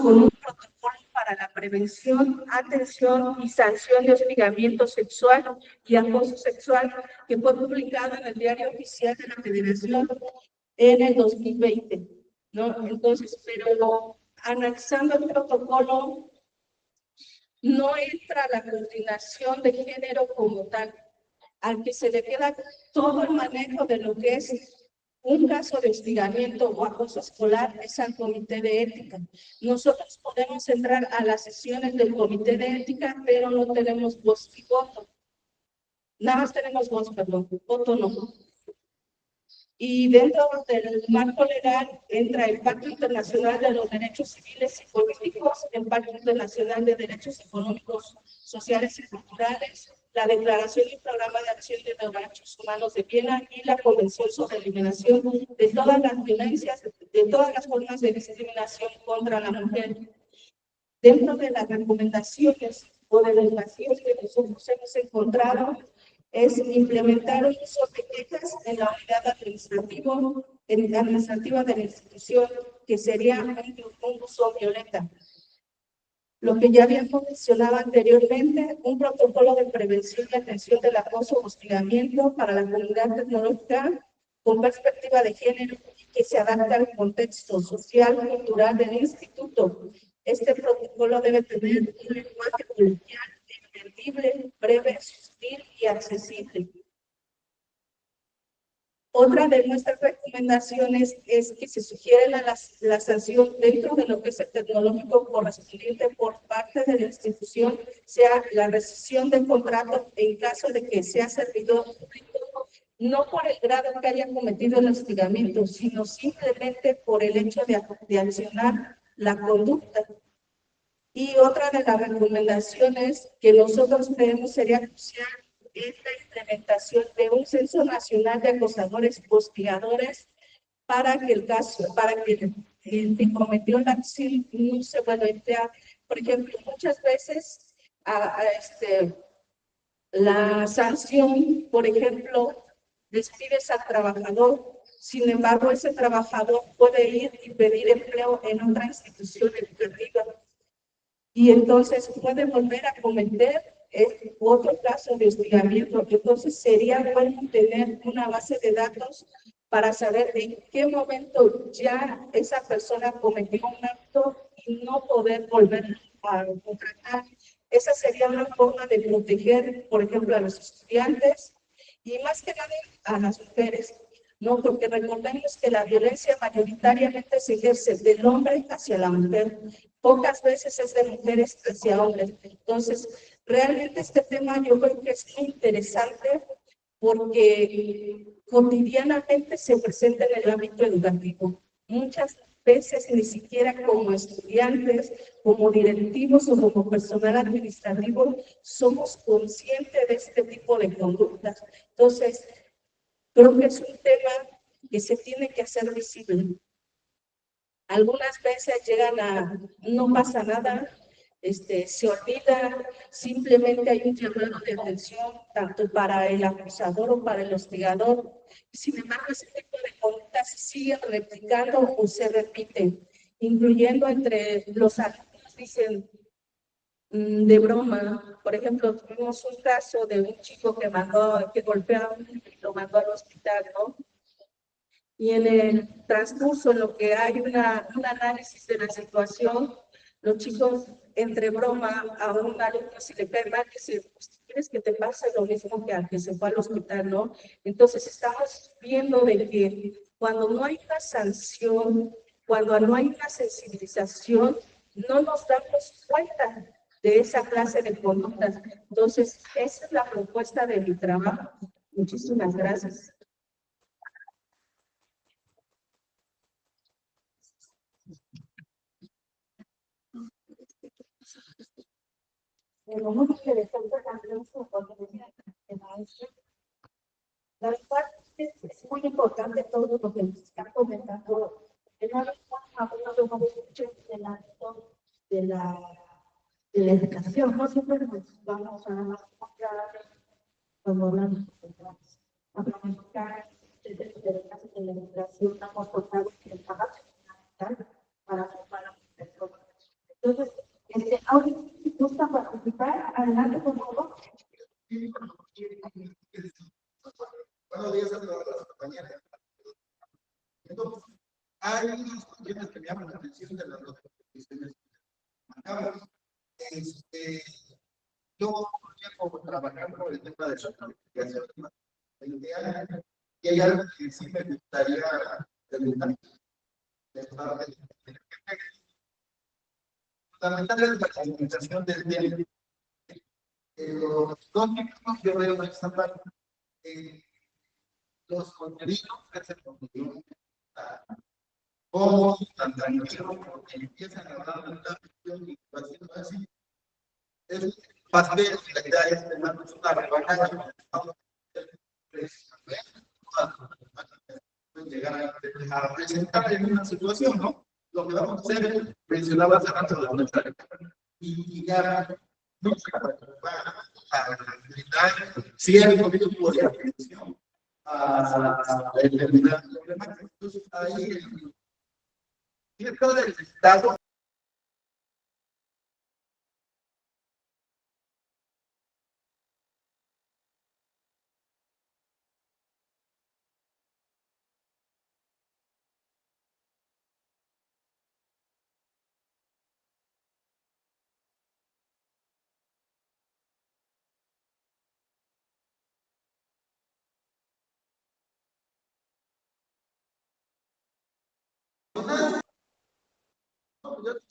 con un protocolo para la prevención, atención y sanción de hostigamiento sexual y acoso sexual que fue publicado en el Diario Oficial de la Federación en el 2020, ¿no? Entonces, pero analizando el protocolo, no entra la coordinación de género como tal, al que se le queda todo el manejo de lo que es un caso de hostigamiento o acoso escolar es al comité de ética. Nosotros podemos entrar a las sesiones del comité de ética, pero no tenemos voz y voto. Nada más tenemos voz, perdón, voto no. Y dentro del marco legal entra el Pacto Internacional de los Derechos Civiles y Políticos, el Pacto Internacional de Derechos Económicos, Sociales y Culturales, la Declaración y Programa de Acción de los Derechos Humanos de Viena y la Convención sobre Eliminación de todas las violencias, de todas las formas de discriminación contra la mujer. Dentro de las recomendaciones o de las vacíos que nosotros hemos encontrado, es implementar un uso de quejas en la unidad administrativa de la institución, que sería un uso violeta. Lo que ya habíamos mencionado anteriormente, un protocolo de prevención y atención del acoso o hostigamiento para la comunidad tecnológica con perspectiva de género que se adapta al contexto social y cultural del instituto. Este protocolo debe tener un lenguaje coloquial, entendible, breve, sutil y accesible. Otra de nuestras recomendaciones es que se sugiere la sanción dentro de lo que es el tecnológico correspondiente por parte de la institución, sea la rescisión del contrato en caso de que sea servidor público, no por el grado que haya cometido el hostigamiento, sino simplemente por el hecho de accionar la conducta. Y otra de las recomendaciones que nosotros creemos sería crucial es la implementación de un censo nacional de acosadores hostigadores para que el que cometió la acción no se vuelva a emplear. Por ejemplo, muchas veces la sanción, por ejemplo, despides al trabajador, sin embargo, ese trabajador puede ir y pedir empleo en otra institución educativa y entonces puede volver a cometer otro caso de hostigamiento. Entonces sería bueno tener una base de datos para saber en qué momento ya esa persona cometió un acto y no poder volver a contratar. Esa sería una forma de proteger, por ejemplo, a los estudiantes y más que nada a las mujeres, ¿no? Porque recordemos que la violencia mayoritariamente se ejerce del hombre hacia la mujer, pocas veces es de mujeres hacia hombres. Entonces, realmente este tema yo creo que es muy interesante porque cotidianamente se presenta en el ámbito educativo. Muchas veces ni siquiera como estudiantes, como directivos o como personal administrativo somos conscientes de este tipo de conductas. Entonces, creo que es un tema que se tiene que hacer visible. Algunas veces llegan a, no pasa nada, se olvida, simplemente hay un llamado de atención tanto para el acusador o para el hostigador. Sin embargo, ese tipo de conductas se siguen replicando o se repiten, incluyendo entre los alumnos, dicen de broma. Por ejemplo, tuvimos un caso de un chico que golpeó a un niño y lo mandó al hospital, ¿no? Y en el transcurso, en lo que hay un análisis de la situación, los chicos, entre broma, a un alumno si le cae mal, dicen, pues, ¿quieres que te pase lo mismo que al que se fue al hospital, no? Entonces, estamos viendo de que cuando no hay una sanción, cuando no hay una sensibilización, no nos damos cuenta de esa clase de conductas. Entonces, esa es la propuesta de mi trabajo. Muchísimas gracias. Pero muy interesante también su oportunidad de maestro. La verdad es muy importante todo lo que nos está comentando. Que no estamos hablando mucho del ámbito de la educación. No siempre nos vamos a mostrar como hablamos a planificar desde la educación, hemos tocado que el trabajo es fundamental para formar a las personas. Entonces, ahora gusta participar, adelante por favor. Buenos días a todas las compañeras. Entonces, hay unas cuestiones que me llaman la atención de las dos cuestiones que marcamos. Yo llevo trabajando el tema de la planificación de 20 años y hay algo que sí me gustaría preguntar. Fundamental es la comunicación del tema. Los dos minutos yo veo en esta parte. Los contenidos que se convirtieron como tan tranquilos porque empiezan a hablar de una cuestión y haciendo así. Es más bien la idea es tener una rebaja llegar a presentar en una situación, ¿no? Lo que vamos a hacer es mencionar hace rato de la y ya no se va para brindar cierto tipo de atención a determinadas problemáticas. Entonces, ahí el cierto del Estado.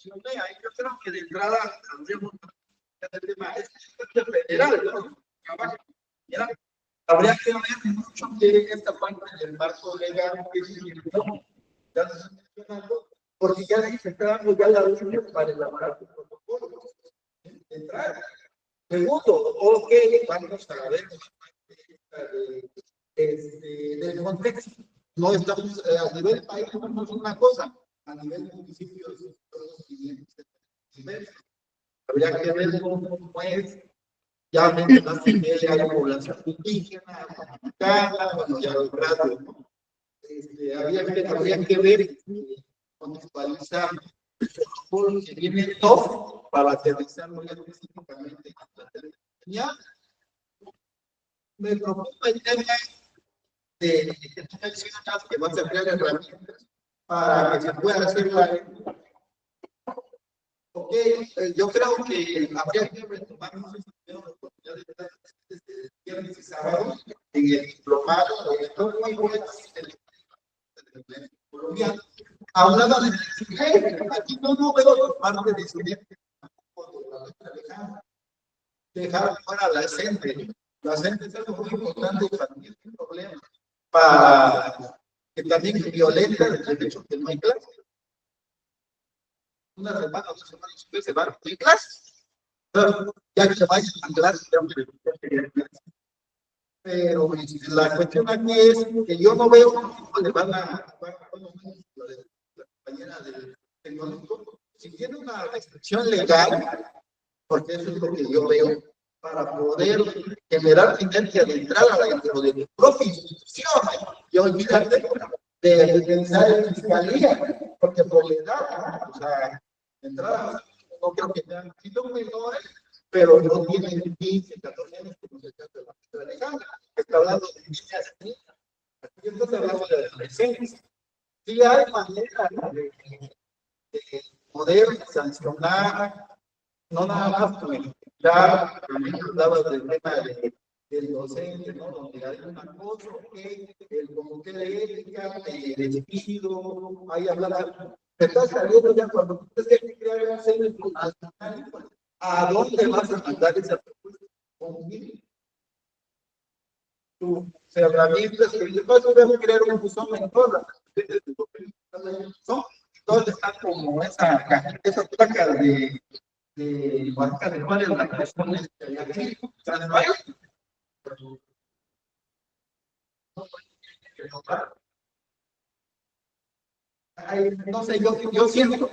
Yo creo que de entrada tendríamos que tema es federal, ¿no? Habría que ver mucho que esta parte del marco legal que se ya se está mencionando, porque ya se está dando ya la línea para elaborar un protocolo de entrada. Segundo, ok, vamos a ver del contexto. No estamos a nivel país, no es una cosa, a nivel municipio, habría que ver cómo es. Ya mencionaste que hay población indígena, africana, bueno, ya los grados, ¿no? Habría que ver, contextualizar por que viene todo para aterrizarlo ya específicamente en la terminología. Me preocupa el tema de que tú mencionas que vas a crear herramientas para que se pueda hacer la. Ok, yo creo que habría que retomar la oportunidad de estar viernes y sábado en el diplomado, son muy buenas en Colombia. Hablaba de aquí no veo parte de estudiantes dejar fuera la gente. La gente es algo muy importante y también es un problema para que también violenta el derecho que no hay clase. Una semana, 2 semanas después se van a clase. Ya que se vayan a clase, pero la cuestión aquí es que yo no veo cómo le van a la compañera del tecnológico, si tiene una restricción legal, porque eso es lo que yo veo, para poder generar inercia de entrada dentro de mi propia institución y olvidarte de pensar en fiscalía, porque por la edad, o sea, de entrada, no creo que sean menores, pero no tienen 15, 14 años como se trata de la maestra Alejandra, que está hablando de niñas, aquí estamos hablando de adolescentes. Sí hay manera de poder sancionar, no nada más con el ya también hablabas del tema del docente, ¿no? Donde hay un acoso, el comité de ética, el despido, ahí hablaba, te está saliendo ya cuando tú tienes que crear un centro nacional, ¿a dónde vas a mandar esa propuesta? ¿Con quién? Tu herramientas que yo voy a crear un buzón en todas todos están como esa placa de marca de cuál es la cuestión aquí, no sé, yo siento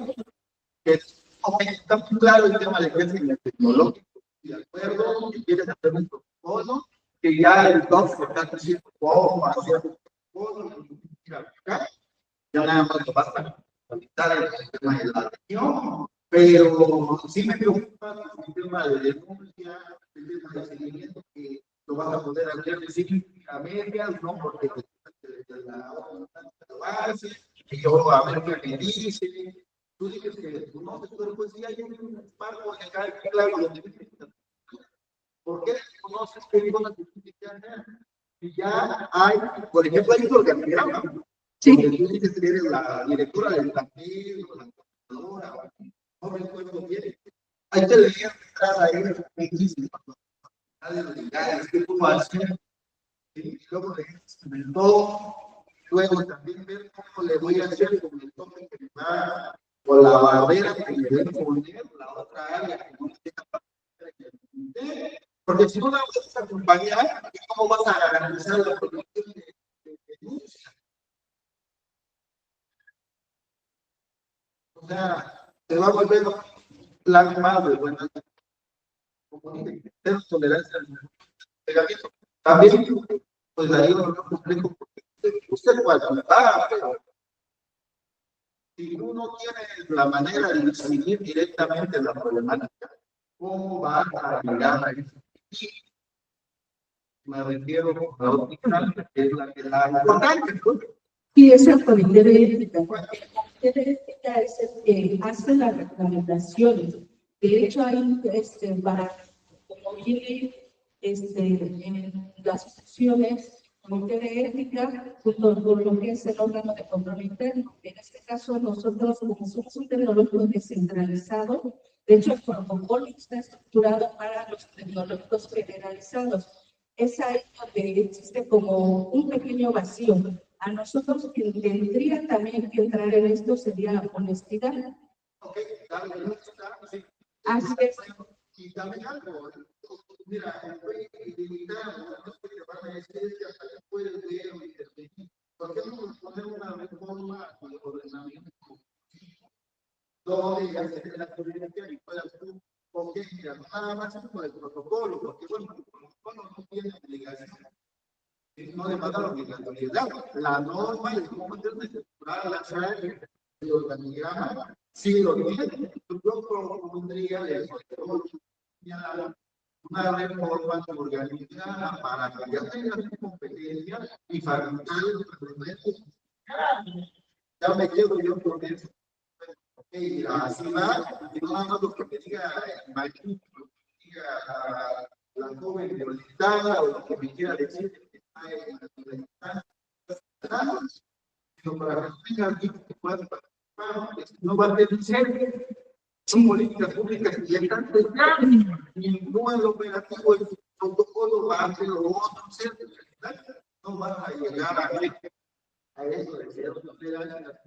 que está muy claro el tema de crecimiento tecnológico, de acuerdo, que quieres hacer un protocolo, que ya el doctor está diciendo cómo hacer un protocolo, ya nada más lo basta evitar el tema de la región, pero sí me preocupa el tema de denuncia, el tema de seguimiento, que lo vas a poder hacer a medias, ¿no? Porque la base, y yo a ver qué me dice. Tú dices que no sé, pero pues sí hay un marco legal claro donde ¿por qué conoces qué digo la justicia? Y ya hay, por ejemplo, hay un organigrama. Sí. Donde tú dices que eres la directora del plantel, o la coordinadora, no recuerdo bien. Hay que leer ahí muchísimo. ¿Qué puedo hacer? Y luego de todo, luego también ver cómo le voy a hacer con el toque que me va, o la barrera que me voy a poner, la otra área que no tiene. Porque si no la vas a acompañar, ¿cómo vas a garantizar la protección de denuncia? O sea, se va a volver la madre, bueno, comunique, cero tolerancia al pegamiento. También, pues la digo no complejo, porque usted cuando va, pero si uno tiene la manera de decidir directamente la problemática, ¿cómo va a llegar a eso? Y me refiero a la óptica, que es la importante, ¿no? Sí, es el comité de ética. El comité de ética es el que hace las recomendaciones. De hecho, hay para, como viene en las funciones, comité de ética, junto con lo que es el órgano de control interno. En este caso, nosotros, como somos un tecnológico descentralizado, de hecho, el protocolo está estructurado para los tecnológicos federalizados. Es ahí donde existe como un pequeño vacío. A nosotros quien tendría también que entrar en esto sería la honestidad. Ok, dale, sí. Así es. Y también algo, mira, estoy ilimitado, no estoy llevando a decir que hasta que puedes ver o intervenir. ¿Por qué no poner una reforma al ordenamiento donde ya se dé la coordinación y puedas tú, porque mira, nada más con el protocolo, porque bueno, el protocolo no tiene obligación. No le va a dar obligatoriedad. La norma de cómo debe estructurar la SAE, el organigrama, sí lo tiene. Yo propondría una reforma organizada para que ya tenga su competencia y facultades de procesos. Ya me quedo yo con eso. Okay, así va, y no hago lo que me diga la joven violenta o lo que me quiera decir. Sino para que tenga alguien que pueda participar, no va a ser son políticas públicas que ya están pensadas, ningún operativo, el protocolo va a hacer lo otro, no van a llegar a eso de ser tolerancia.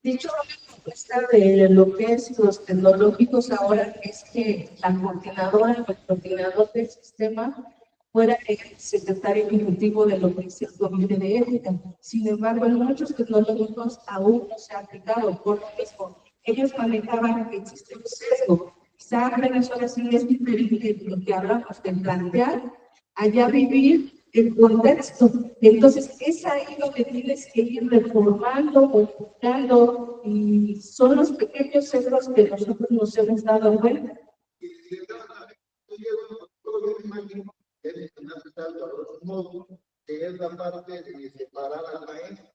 Dicho la propuesta de lo que es los tecnológicos ahora es que la coordinadora o el coordinador del sistema fuera el secretario ejecutivo de lo que es el comité de ética. Sin embargo, en muchos tecnológicos aún no se ha aplicado por lo mismo. Ellos manejaban que existe un sesgo. Quizá en Venezuela sí es diferente de lo que hablamos de plantear, allá vivir el contexto. Entonces, es ahí donde tienes que ir reformando, modificando, y son los pequeños sesgos que nosotros nos hemos dado cuenta. Que es la parte de separar al maestro.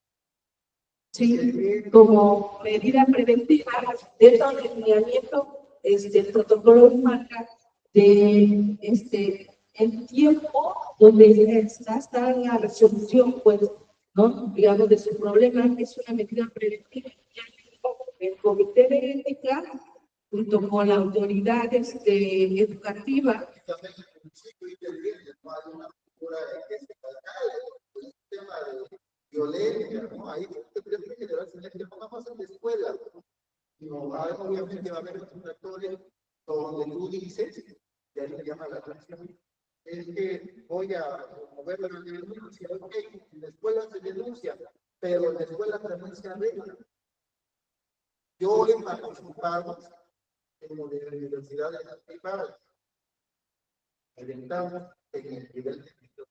Sí, como medida preventiva, dentro del lineamiento, el protocolo marca de el tiempo donde está la resolución, pues, ¿no? Digamos, de su problema, es una medida preventiva. El comité de ética, junto con la autoridad educativa, violencia, ¿no? Ahí tendría que generarse en la pongamos en la escuela. No, obviamente va a haber otros actores donde tú dices, y ahí me llama la atención, es que voy a mover la denuncia, ok, en la escuela se denuncia, pero en la escuela también se arregla. Yo he participado en las universidades privadas, eventamos en el nivel de institución.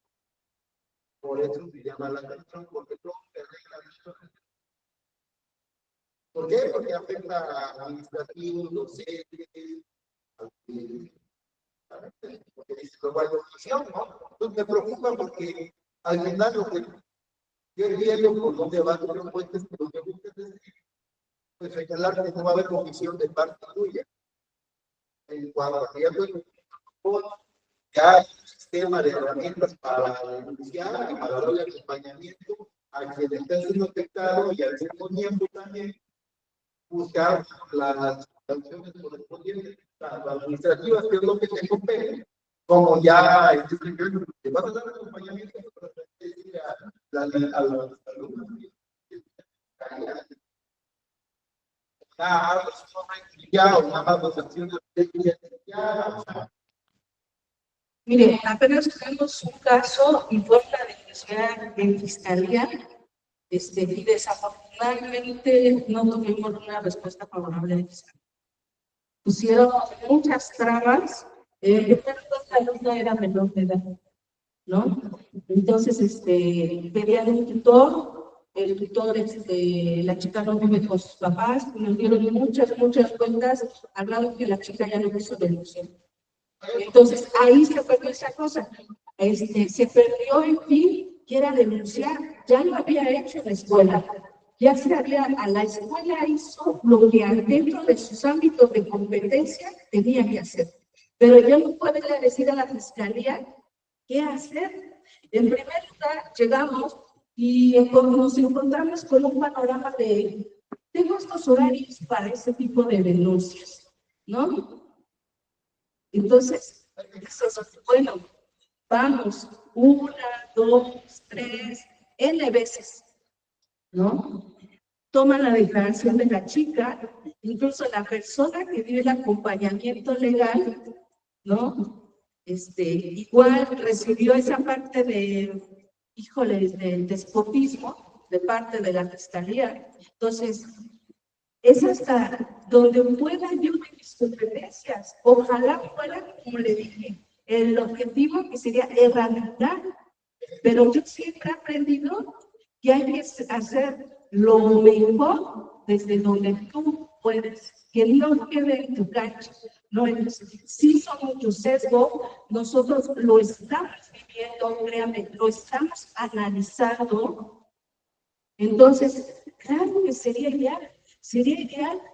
Por eso se llama la atención, porque todo se arregla. ¿Por qué? Porque afecta a administrativos, docentes, porque dice luego hay educación, ¿no? Entonces me preocupa porque al final lo que yo entiendo por dónde van los puentes, pero lo que buscas es pues señalar que no va a haber comisión de parte tuya. En cuanto a que ya hay un sistema de herramientas para denunciar y para darle acompañamiento a quien está siendo afectado y al mismo tiempo también buscar las sanciones correspondientes, tanto administrativas, que es lo que se compete, como ya en este caso, que vas a dar acompañamiento para decirle a los alumnos. Mire, apenas tenemos un caso y fue la denuncia en fiscalía, y desafortunadamente no tuvimos una respuesta favorable de fiscalía. pusieron muchas trabas. Primero, la alumna era menor de edad, ¿no? Entonces, pedían un tutor, el tutor, la chica no vive con sus papás, nos dieron muchas vueltas, al grado que la chica ya no quiso denunciar. Entonces, ahí se perdió esa cosa. Se perdió en fin, que era denunciar, ya lo había hecho la escuela. Ya a la escuela hizo lo que dentro de sus ámbitos de competencia tenía que hacer. Pero ya no puede decir a la fiscalía qué hacer. En primer lugar, llegamos y nos encontramos con un panorama de, tengo estos horarios para ese tipo de denuncias, ¿no? Entonces, bueno, vamos, 1, 2, 3, N veces, ¿no? Toman la declaración de la chica, incluso la persona que dio el acompañamiento legal, ¿no? Igual recibió esa parte de, híjole, del despotismo de parte de la fiscalía. Entonces, es hasta donde pueda yo de mis competencias. Ojalá fuera, como le dije, el objetivo que sería erradicar, pero yo siempre he aprendido que hay que hacer lo mejor desde donde tú puedes, que no quede en tu cancha. No, sí son muchos sesgos, nosotros lo estamos viviendo, créanme, lo estamos analizando. Entonces, claro que sería ideal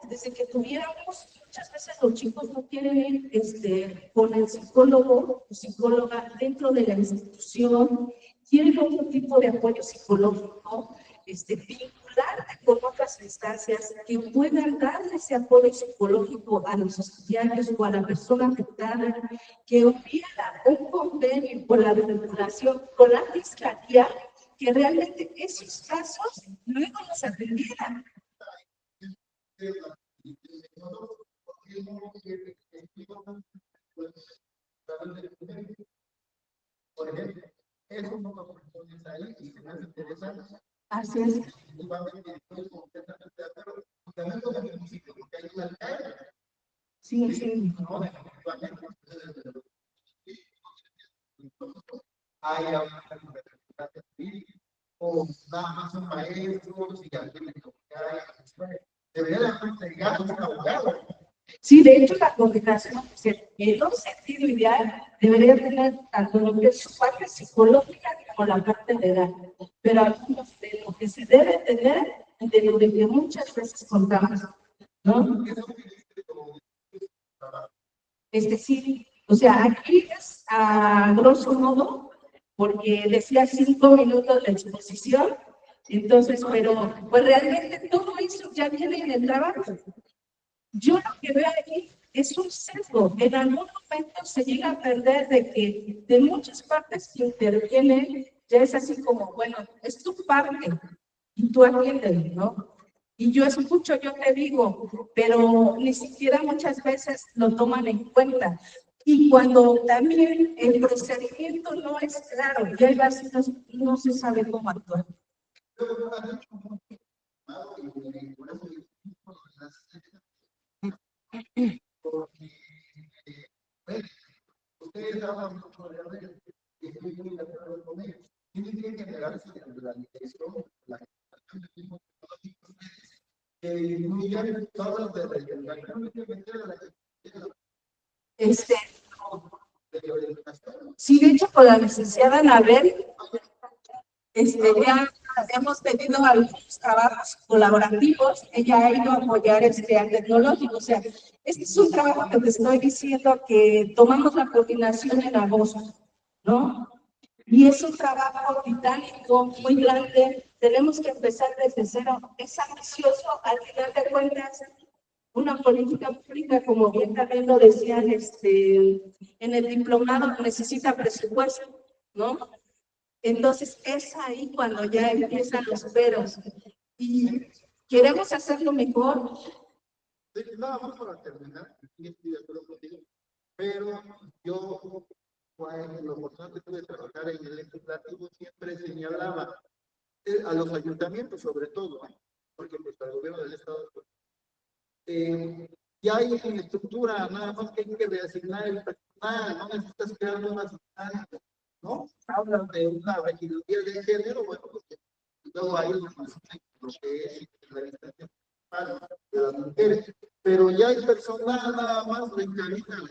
desde que tuviéramos, muchas veces los chicos no quieren ir con el psicólogo o psicóloga dentro de la institución, quieren otro tipo de apoyo psicológico, vincularte con otras instancias que puedan darle ese apoyo psicológico a los estudiantes o a la persona afectada, que hubiera un convenio con la vinculación con la fiscalía, que realmente esos casos luego nos atendieran. Por ejemplo, eso no lo pones ahí y se me hace interesante. Así es. Sí, sí. Hay o nada más un maestro, si alguien debería de haber un abogado. Sí, de hecho, la coordinación, en un sentido ideal, debería tener tanto lo que es su parte psicológica como la parte legal. Pero algunos de lo que se debe tener, de lo que muchas veces contamos, ¿no? Sí, o sea, aquí es a grosso modo, porque decía 5 minutos de exposición, entonces, pero pues realmente todo eso ya viene en el trabajo. Yo lo que veo aquí es un sesgo. En algún momento se llega a perder de que de muchas partes que intervienen, ya es así como, bueno, es tu parte y tú atiendes, ¿no? Y yo escucho, yo te digo, pero ni siquiera muchas veces lo toman en cuenta. Y cuando también el procedimiento no es claro, ya hay veces no se sabe cómo actuar. Porque ustedes hablan mucho de la red, y estoy muy de acuerdo con ellos. Tienen que generarse la dirección, la gestión que incluyan todos los de regulación que meter a la Sí, de hecho, con la licenciada Anabel, ya hemos tenido algunos trabajos colaborativos, ella ha ido a apoyar al tecnológico, o sea, este es un trabajo que te estoy diciendo que tomamos la coordinación en agosto, ¿no? Y es un trabajo titánico, muy grande, tenemos que empezar desde cero, es ambicioso, al final de cuentas, una política pública, como bien también lo decían, en el diplomado necesita presupuesto, ¿no? Entonces es ahí cuando ya empiezan los peros. Y queremos hacerlo mejor. Nada más para terminar, estoy de acuerdo contigo, pero yo, la oportunidad que tuve de trabajar en el legislativo, siempre señalaba a los ayuntamientos, sobre todo, porque pues, para el gobierno del Estado, ya hay una estructura, nada más que hay que reasignar el personal, no necesitas crear nuevas instancias, ¿no? Hablan de una regiduría de género, bueno, pues luego hay una lo que es la instancia de las mujeres, pero ya hay personal nada más reencarina.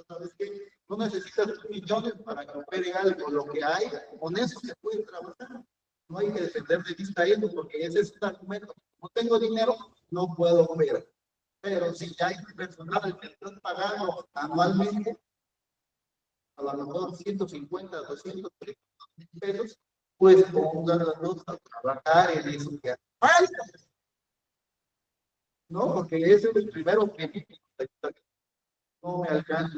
¿Sabes qué? No necesitas millones para que opere algo, lo que hay, con eso se puede trabajar. No hay que defender de vista eso, porque ese es un argumento. No tengo dinero, no puedo operar. Pero si ya hay personal que están pagando anualmente, a lo mejor 150, 200, 300 pesos, pues pongan las dos a trabajar en eso que hace falta. ¿No? Porque ese es el primero que no me alcanza.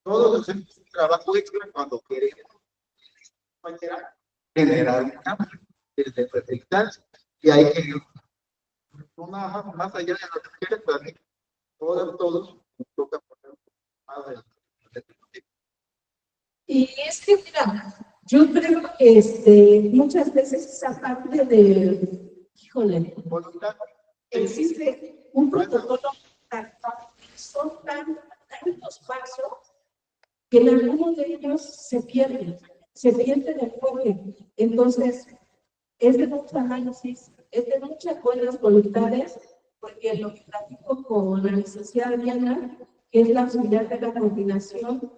Todos hacemos un trabajo extra cuando queremos generar un cambio desde perfectar y hay que más allá de las mujeres, también todos nos toca poner más de Y es que, mira, yo creo que muchas veces esa parte de, híjole, voluntad. existe un protocolo son tantos pasos que en algunos de ellos se pierde el enfoque. Entonces, es de mucho análisis, es de muchas buenas voluntades, porque lo que platico con la licenciada Diana, que es la auxiliar de la coordinación,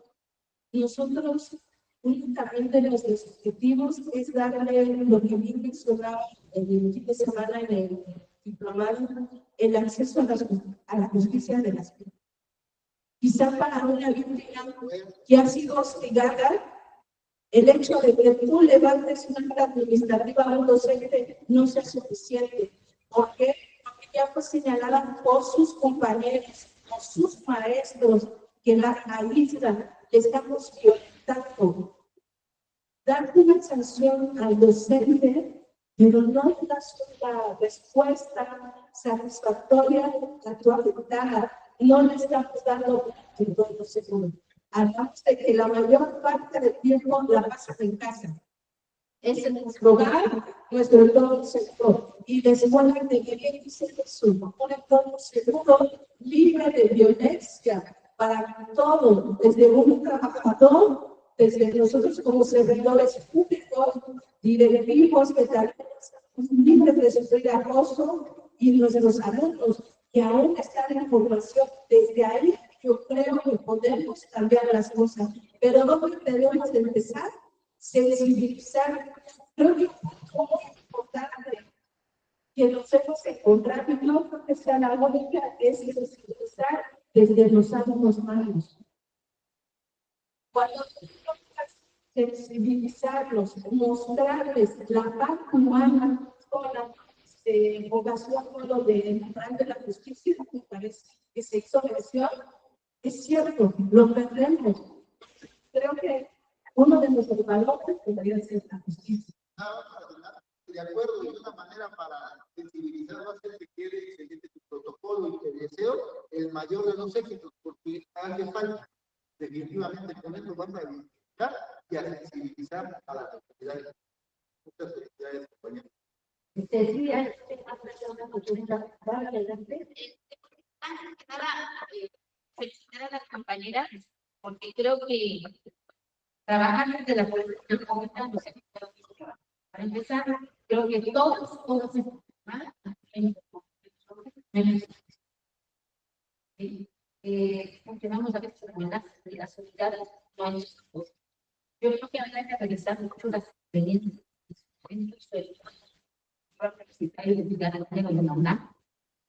nosotros únicamente nuestros objetivos es darle lo que bien mencionaba el fin de semana en el diplomado, el acceso a la justicia de las víctimas. Quizá para una víctima que ha sido hostigada, el hecho de que tú levantes una acta administrativa a un docente no sea suficiente. ¿Por qué? Porque ya fue señalada por sus compañeros, por sus maestros, que la aíslan, le estamos violentando. Dar una sanción al docente, pero no das una respuesta satisfactoria a tu afectada. No le estamos dando el todo seguro. Hablamos de que la mayor parte del tiempo la pasas en casa. Es en nuestro hogar, nuestro entorno seguro. Y después de que viene un entorno seguro, libre de violencia para todo, desde un trabajador, desde nosotros como servidores públicos, directivos que también estamos libres de sufrir acoso, y nuestros alumnos que aún están en formación. Desde ahí yo creo que podemos cambiar las cosas. Pero ¿dónde debemos de empezar? Sensibilizar. Creo que es muy importante que nos hemos encontrado, y no creo que sea la única, es sensibilizar desde los ánimos malos. Cuando sensibilizarlos, mostrarles la parte humana, con la vocación con lo de la justicia, me parece que se hizo mención, es cierto, lo perdemos. Creo que uno de nuestros valores debería ser la justicia. De acuerdo, y una manera para sensibilizar más gente que quiere seguir tu protocolo y te deseo el mayor de los éxitos, porque hace falta definitivamente con esto van a identificar y a sensibilizar a las autoridades. Muchas felicidades, compañeros. Una oportunidad para adelante. Antes que nada, felicitar a las compañeras, porque creo que trabajar desde la política pública nos ha quitado mucho trabajo. Para empezar, creo que todos funcionamos a veces con las unidades, no hay cosas. Yo creo que hay que revisar mucho las experiencias de la UNAM,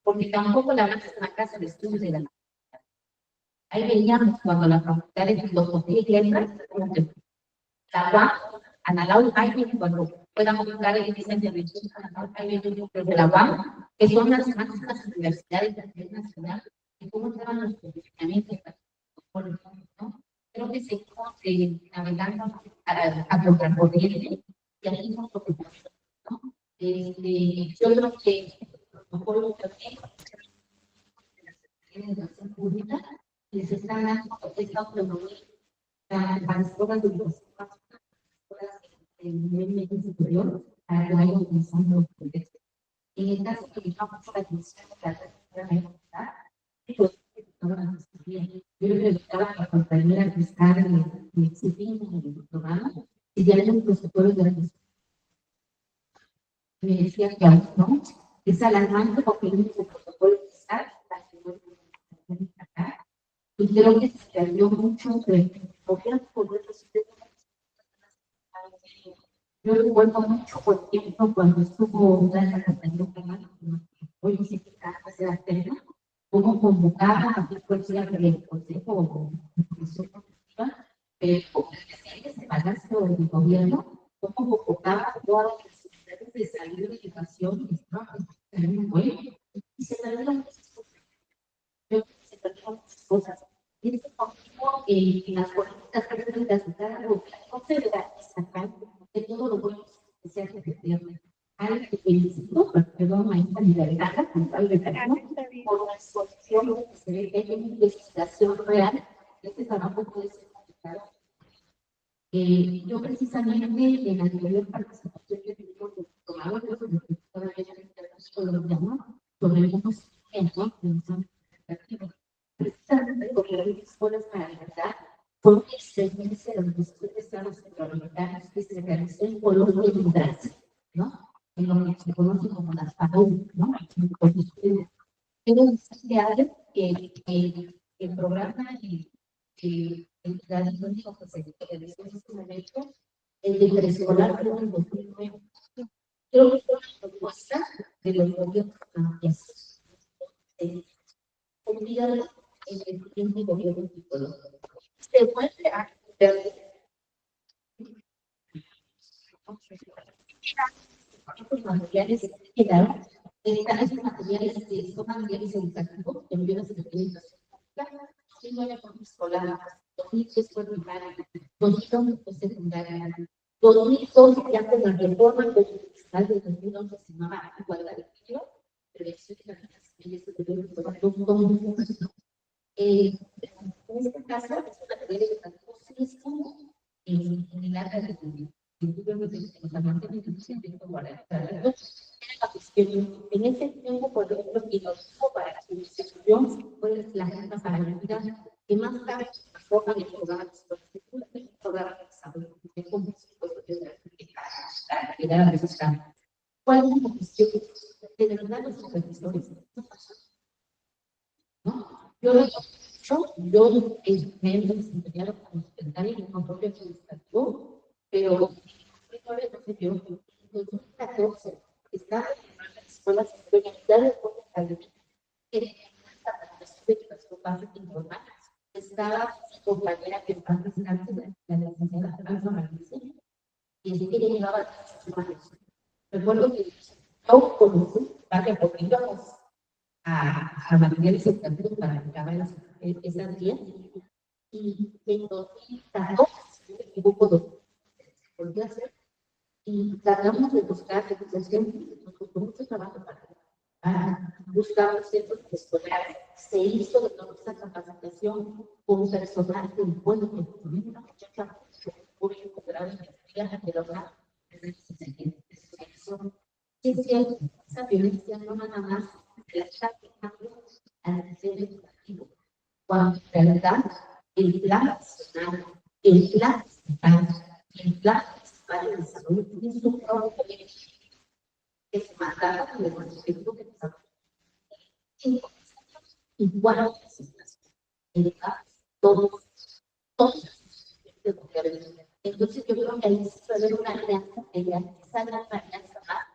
porque tampoco la UNAM es una casa de estudios de la UNAM. Ahí veíamos cuando las facultades de los letras, la UNAM, Ana Laura, cuando podamos buscar el Vicente Richard, de la UNAM, que son las máximas universidades a nivel nacional, y cómo estaban los posicionamientos, ¿no? Creo que seguimos navegando a contracorriente, y aquí son preocupaciones, ¿no? Yo creo que mejor también en la educación pública les están dando esta autonomía a las escuelas de los en nivel medio superior para que vayan utilizando los proyectos. En el caso que vamos a la atención de la tercera edad, compañera que está en el programa, y ya hay un protocolo de la me decía que aún no, es alarmante porque el único protocolo que está, acá, y creo que se perdió mucho de poder yo recuerdo mucho, por ejemplo, cuando estuvo la campaña, hoy sí que hace la pena, cómo convocaba a la fuerza del Consejo o Comisión Consultiva, ese balance del gobierno, cómo convocaba a todas las unidades de salud, de educación, y se perdieron muchas cosas. Creo que se perdieron muchas cosas. Y este motivo, en las políticas públicas de cada gobierno, no se sacar de todo lo bueno que se hace de tierra. Al felicito, perdón, maestra Libertad, por la exposición que se ve que hay una investigación real. Este trabajo puede ser complicado. Yo precisamente en la anterior participación que tuvimos de tomamos los todavía colombiano sobre algunos ejemplos que son precisamente porque las escuelas para la verdad fue una experiencia de los estudios a los parlamentarios que se realizó en Colombia y en Brasil, ¿no? En lo que se conoce como las FADU, ¿no? Quiero decirle que el programa y el plan único que se realizó en este momento, el de preescolar fue en 2009. Creo que fue una propuesta de los gobiernos cambiantes. Olvidada en el siguiente gobierno título. Se vuelve a perder. Estos materiales que quedaron, estos materiales son materiales educativos, que envían a Secretaría de Educación, 2009 fue escolar, 2010 fue primaria, 2011 fue secundaria, 2012 ya con la reforma constitucional de 2011 se llamaba igualdad de género, prevención de las familias que tuvieron en este caso, este material educativo sí estuvo en el área de en ese tiempo, por ejemplo, y lo mismo para quien se estudió, fue la agenda para la vida, que más tarde se pasó a el programa de programa de salud, que fue un supuesto para llegar a resultar. ¿Cuál es la cuestión? De verdad, los supervisores no pasan. ¿No? Yo me he desempeñado como secretaria y como propio administrativo, pero en 2014 estaba en las escuelas de de básica informal. Estaba su compañera que está presentando la licenciada Fernanda Martínez, y así que ella llevaba sus manos. Recuerdo que yo conocí varias porque íbamos a materiales educativos para acabar esas días, y en 2014, si no me equivoco, volvió a hacer, y tratamos de buscar realización, nos costó mucho trabajo para buscar los centros escolares. Se hizo de toda esta capacitación con personal que bueno, que tuvieron una muchacha público grado de investigación de lograr sí, sí, esa violencia no nada más la está aplicando al sistema educativo, cuando en realidad el plan nacional, el plan estatal, el plan municipal de salud es un programa que se mandaba con el concepto que pasaba. Igual todos, entonces yo creo que ahí se puede haber una alianza, esa gran alianza más,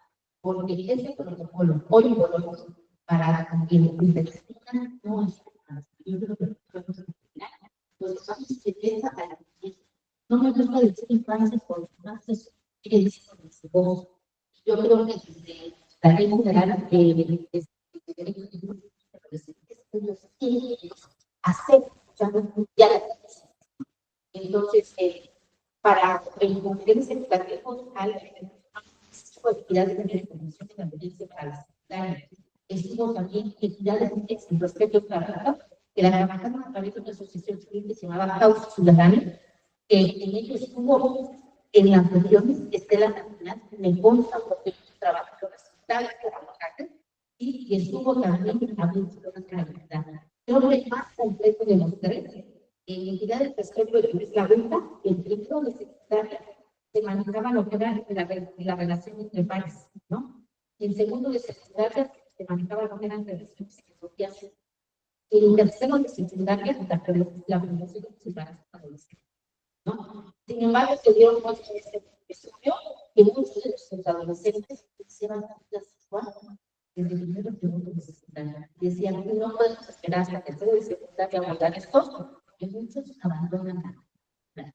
porque ese protocolo hoy por hoy para quienes investigan no es yo creo que podemos terminar. Los espacios se piensa para no me gusta decir infancia porque más es que dice con su voz. Yo creo que desde la ley general hacer ya entonces para el conferencia educativos al actividades de información de la violencia para la estuvo también actividades en respecto a que la trabajamos a través de una asociación civil que se llamaba Causa Ciudadana, que en ello estuvo en las regiones Estela Nacional, me consta porque trabajo con resultados y estuvo también en la Creo que el más completo de los tres En entidad del pesquero es la venta, el primero de secundaria se manejaba lo que era la relación entre pares, ¿no? En segundo de secundaria se manejaba lo que eran relaciones sociales. En tercero de secundaria, la relación entre adolescentes, ¿no? Sin embargo, se dieron cuenta en este estudio que muchos de los adolescentes hicieron la sexual desde el primero y segundo de secundaria. Decían que no podemos esperar hasta tercero de secundaria abordar esto, porque muchos abandonan la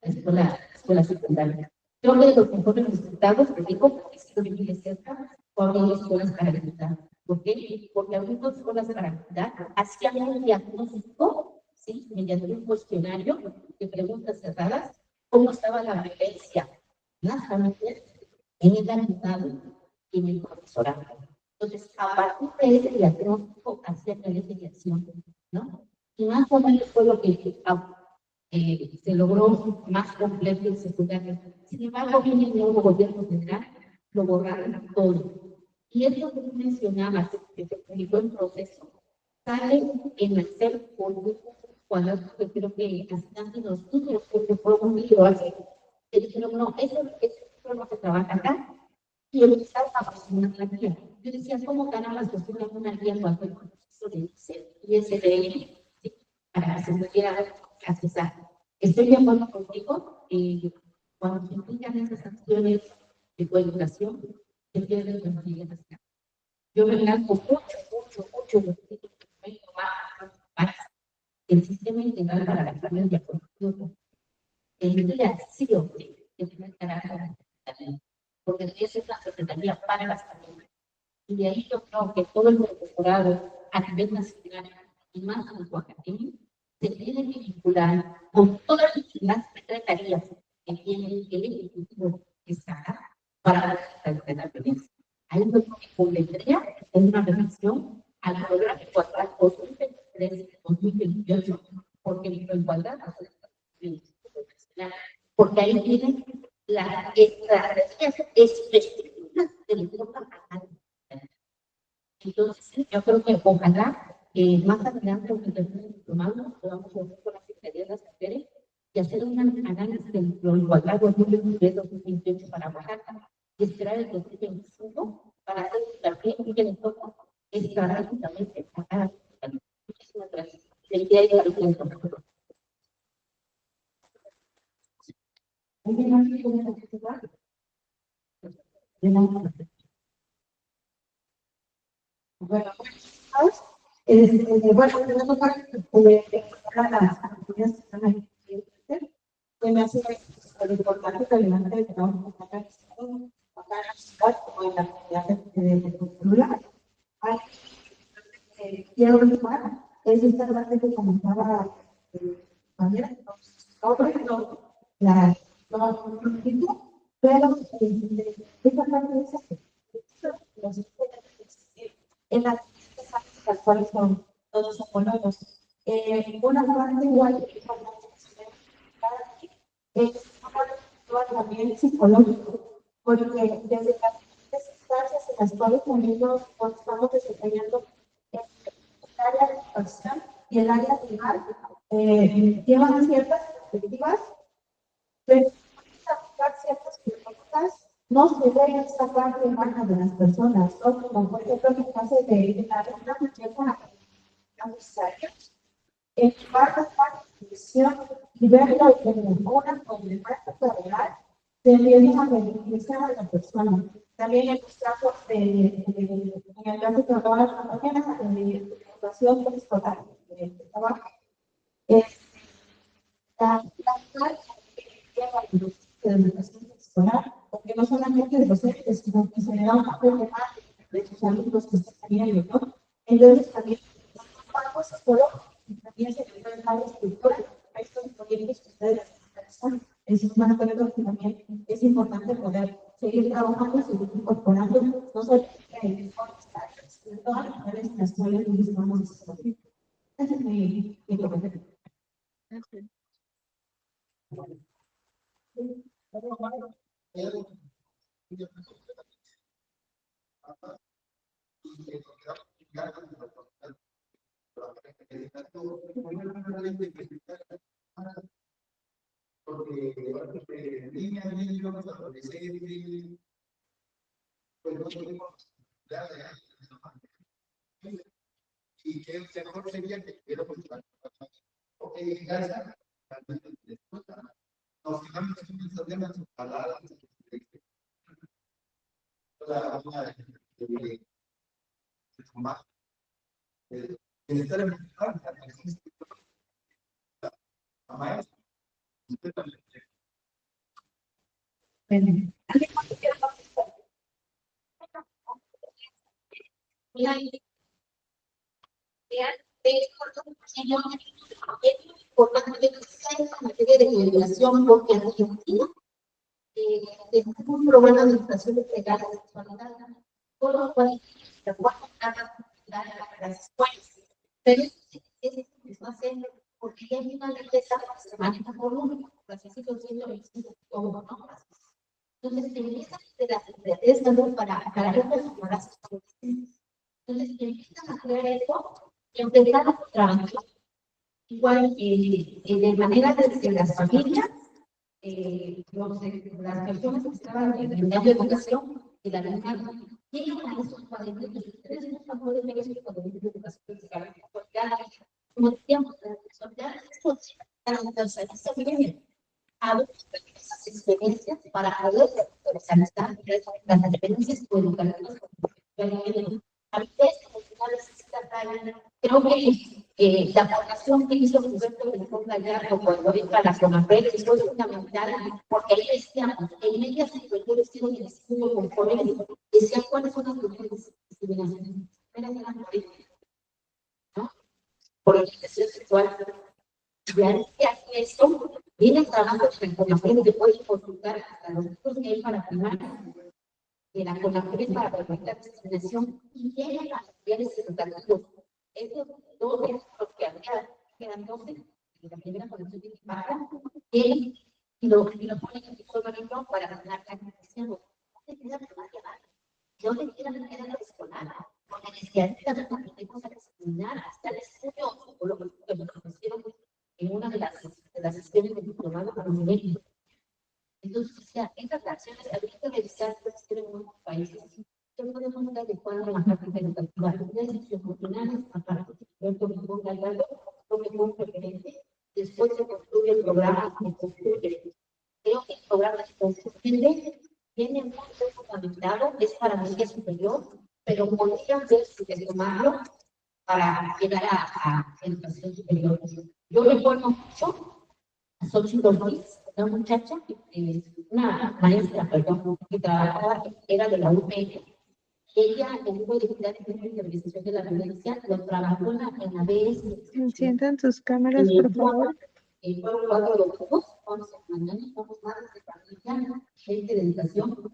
escuela secundaria. Creo que de los mejores resultados, te digo, porque estoy muy de cerca, fueron escuelas para evitar. ¿Por qué? Porque algunas escuelas para evitar hacían un diagnóstico, ¿sí? Mediante un cuestionario de preguntas cerradas, cómo estaba la violencia en las familias, en el alumnado y en el profesorado. Entonces, a partir de ese diagnóstico, hacían planes de acción, ¿no? Y más o menos fue lo que se logró más completo en secundaria. Sin embargo, viene el nuevo gobierno federal, lo borraron todo. Y esto que tú mencionabas, que se publicó en proceso, sale en el ser político, cuando creo que están los estudios, porque fue un libro así, que dijeron, no, eso es lo que trabaja acá, y empezaron a posicionar la guía. Yo decía, ¿cómo caramba posicionan una guía cuando el proceso de ISDN, ¿sí? Para que se pudiera accesar? Estoy de acuerdo contigo, cuando se implican esas acciones de coeducación, se pierden los niveles. Yo me encargo mucho más el sistema integral para la familia de apoyo. El día sí o sí, que tiene carácter porque debería ser una secretaría para las familias. Y de ahí yo creo que todo el profesorado a nivel nacional y más en Oaxaca se tiene que vincular con todas las secretarías que tienen el Ejecutivo que está para la violencia. Ahí lo que convendría es una revisión al programa de igualdad 2023-2028, porque la igualdad porque ahí tienen las estrategias específicas del grupo. Entonces, yo creo que ojalá más adelante, con el diplomado, podamos hacer con la Secretaría de las Mujeres y hacer un análisis de la igualdad 2023-2028 para Oaxaca y esperar el 2025 para hacer también un enfoque estratégicamente a cada secretaría. Muchísimas gracias. El día de la Bueno, bueno, en primer lugar, a las autoridades que están ahí, que me hace lo importante que adelante el trabajo que acá en la ciudad como en la comunidad de cultura. Quiero retomar, es esta parte que comentaba Javier, la pero esta parte es los en las cuales son todos apólogos. Una parte igual es también psicológico, porque desde las instancias en las cuales también nos estamos desempeñando en el área de educación y el área privada, llevan ciertas perspectivas, pero ciertas preguntas no se deben esta parte humana de las personas, ¿no? Como por ejemplo en el caso de la red muchacha necesaria, en lugar de la decisión y verla como una problemática real, se empieza a beneficiar a la persona. También en los casos en el caso de trabajar mañana, en educación escolar, de trabajo, la lleva de educación escolar, porque no solamente de docentes, sino que se le da un papel de más de sus alumnos que están teniendo, ¿no? Entonces también los psicólogos también se le pueden dar estructura a estos proyectos que ustedes están. Es una cosa que también es importante poder seguir trabajando y seguir incorporando, no solo en el escuela, sino en todas las áreas en las cuales nos estamos desarrollando. Ese es mi comentario. adolescente, pues no tenemos ya y que mejor sería que tuviera pues ok, gracias. Nos fijamos en un problema en sus palabras, la forma de tomar, necesariamente, la maestra, usted también. En materia de migración, porque Argentina es un programa de educación integral de sexualidad, por lo cual se acuerda a las escuelas. Pero es empezó a hacer porque ya hay una ley de etapas que se maneja por uno, así se consigue todo, ¿no? Entonces, en esa ley de salud para las personas, entonces empiezan a hacer eso y empezar a trabajar igual de manera desde las familias, las personas que estaban en el medio de educación y la misma llegan a esos cuadernos y ustedes no están por ver esos cuadernos de educación porque como decíamos, la sexualidad es entonces eso viene a esas experiencias para poder realizar las experiencias educativas. A veces, creo que la aportación que hizo Roberto de Fonda Gallardo cuando entra a la CONAPRED es fundamental, porque ahí decíamos, en medias situaciones tienen el estudio conforme, decían cuáles son las mujeres discriminaciones, ¿no? Por orientación sexual. Y al hacer esto, viene trabajo en CONAPRED que pueden consultar hasta los cursos que hay para primaria, de la CONAPRED para prevenir la discriminación, y llegan a los niveles educativos. Esos dos los que había, quedan 12, y la primera conexión de baja, y lo ponen en el para ganar la conexión. No se queda primaria, no se queda la escolar, porque decían que tenemos a discriminar hasta el estudio psicológico que nos ofrecieron en una de las sesiones de diplomado para un nivel. Entonces, o sea, estas acciones habría que revisar que en otros países. ¿Qué podemos adecuar a la práctica educativa? Las institucionales, aparte de que me ponga algo, como referente, después se construye el programa que construye. Creo que el programa que construye viene muy fundamentado, es para nivel superior, pero podrían ver si tomarlo para llegar a educación superior. Yo recuerdo mucho a Xochitl Ortiz, una muchacha, una maestra, perdón, que trabajaba, era de la UPN. Ella, el grupo de equidad y intervención de la violencia, lo trabajó en la BS. Enciendan sus cámaras, por favor. Fueron 4 grupos, 11 mañana, somos madres de familia, gente de educación.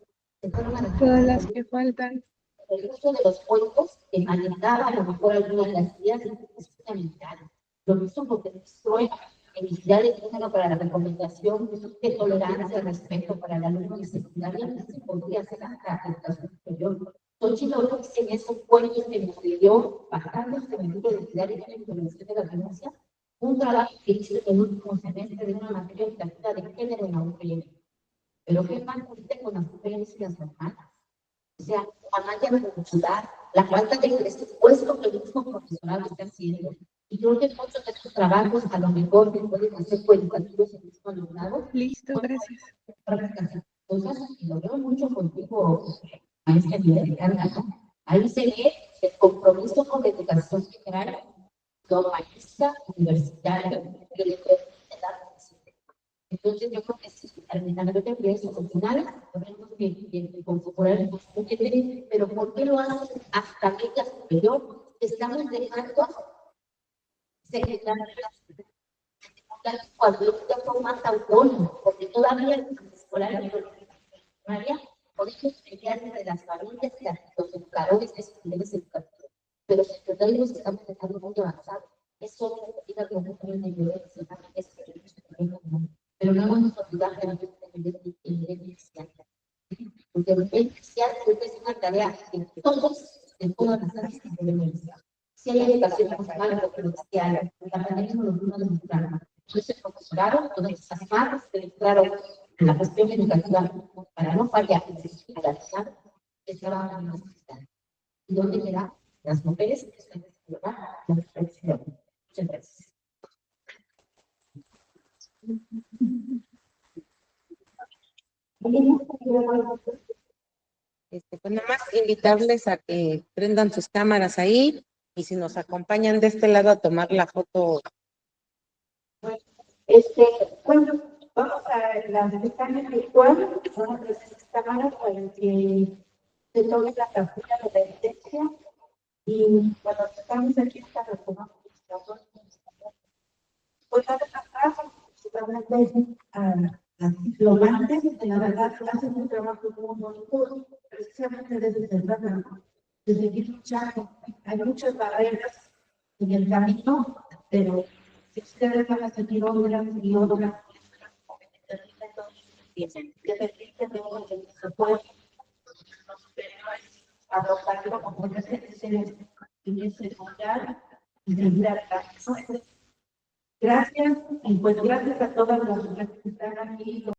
Todas las que faltan. El uso de los cuentos que alimentaba a lo mejor algunas de las ideas es fundamental. Lo mismo porque destroy felicidad de género para la recomendación de tolerancia, respeto para la alumno de secundaria, que se podría hacer hasta educación superior. Xochitl Ortiz en esos cuentos que nos dio, bajando este medida de identidad y la intervención de la violencia, un trabajo que hice en el último semestre de una materia educativa de género en la UPN. Pero ¿qué pasa con las mujeres y las hermanas? O sea, la malla curricular, la falta de presupuesto que el mismo profesorado está haciendo. Y creo que muchos de estos trabajos, a lo mejor, que pueden hacer coeducativos en el mismo alumnado. Listo, gracias. Entonces, y lo veo mucho contigo, maestra Miguel, ahí se ve el compromiso con la educación general, como maestra universitaria, que le puede dar. Entonces, yo creo que sí, terminando de eso, al final, tenemos que configurar el constituyente, pero ¿por qué lo hacen hasta media superior? Estamos dejando secretarias cuando ya son más autónomos, porque todavía en la escuela primaria podemos pelear entre las familias y los educadores de esos niveles educativos, pero los secretarios estamos dejando muy avanzados. Eso no es una preocupación de violencia, pero no vamos a olvidar que el nivel inicial. Porque el nivel inicial es una tarea que todas las áreas deben iniciar. Si hay educación emocional o social, la pandemia no lo vino a demostrar. Entonces, el profesorado, todas esas madres, claro, en la cuestión educativa, para no fallar y garantizar el trabajo en nuestra ciudad. ¿Y dónde quedan las mujeres que están en este lugar? Muchas gracias. Pues nada más invitarles a que prendan sus cámaras ahí y si nos acompañan de este lado a tomar la foto. Bueno, vamos a la pestaña virtual, vamos a hacer esta cámara para que se tome la captura de la evidencia y cuando estamos aquí está retomando nuestra voz. Pues seguramente a diplomantes, la verdad, hacen un trabajo muy bonito, precisamente desde el trabajo, desde que luchar. Hay muchas barreras en el camino, pero si ustedes van a seguir obras y obras, que permiten de uno que se puede adoptarlo como una en ese lugar y seguir adelante. Gracias, y pues gracias a todas las que están aquí.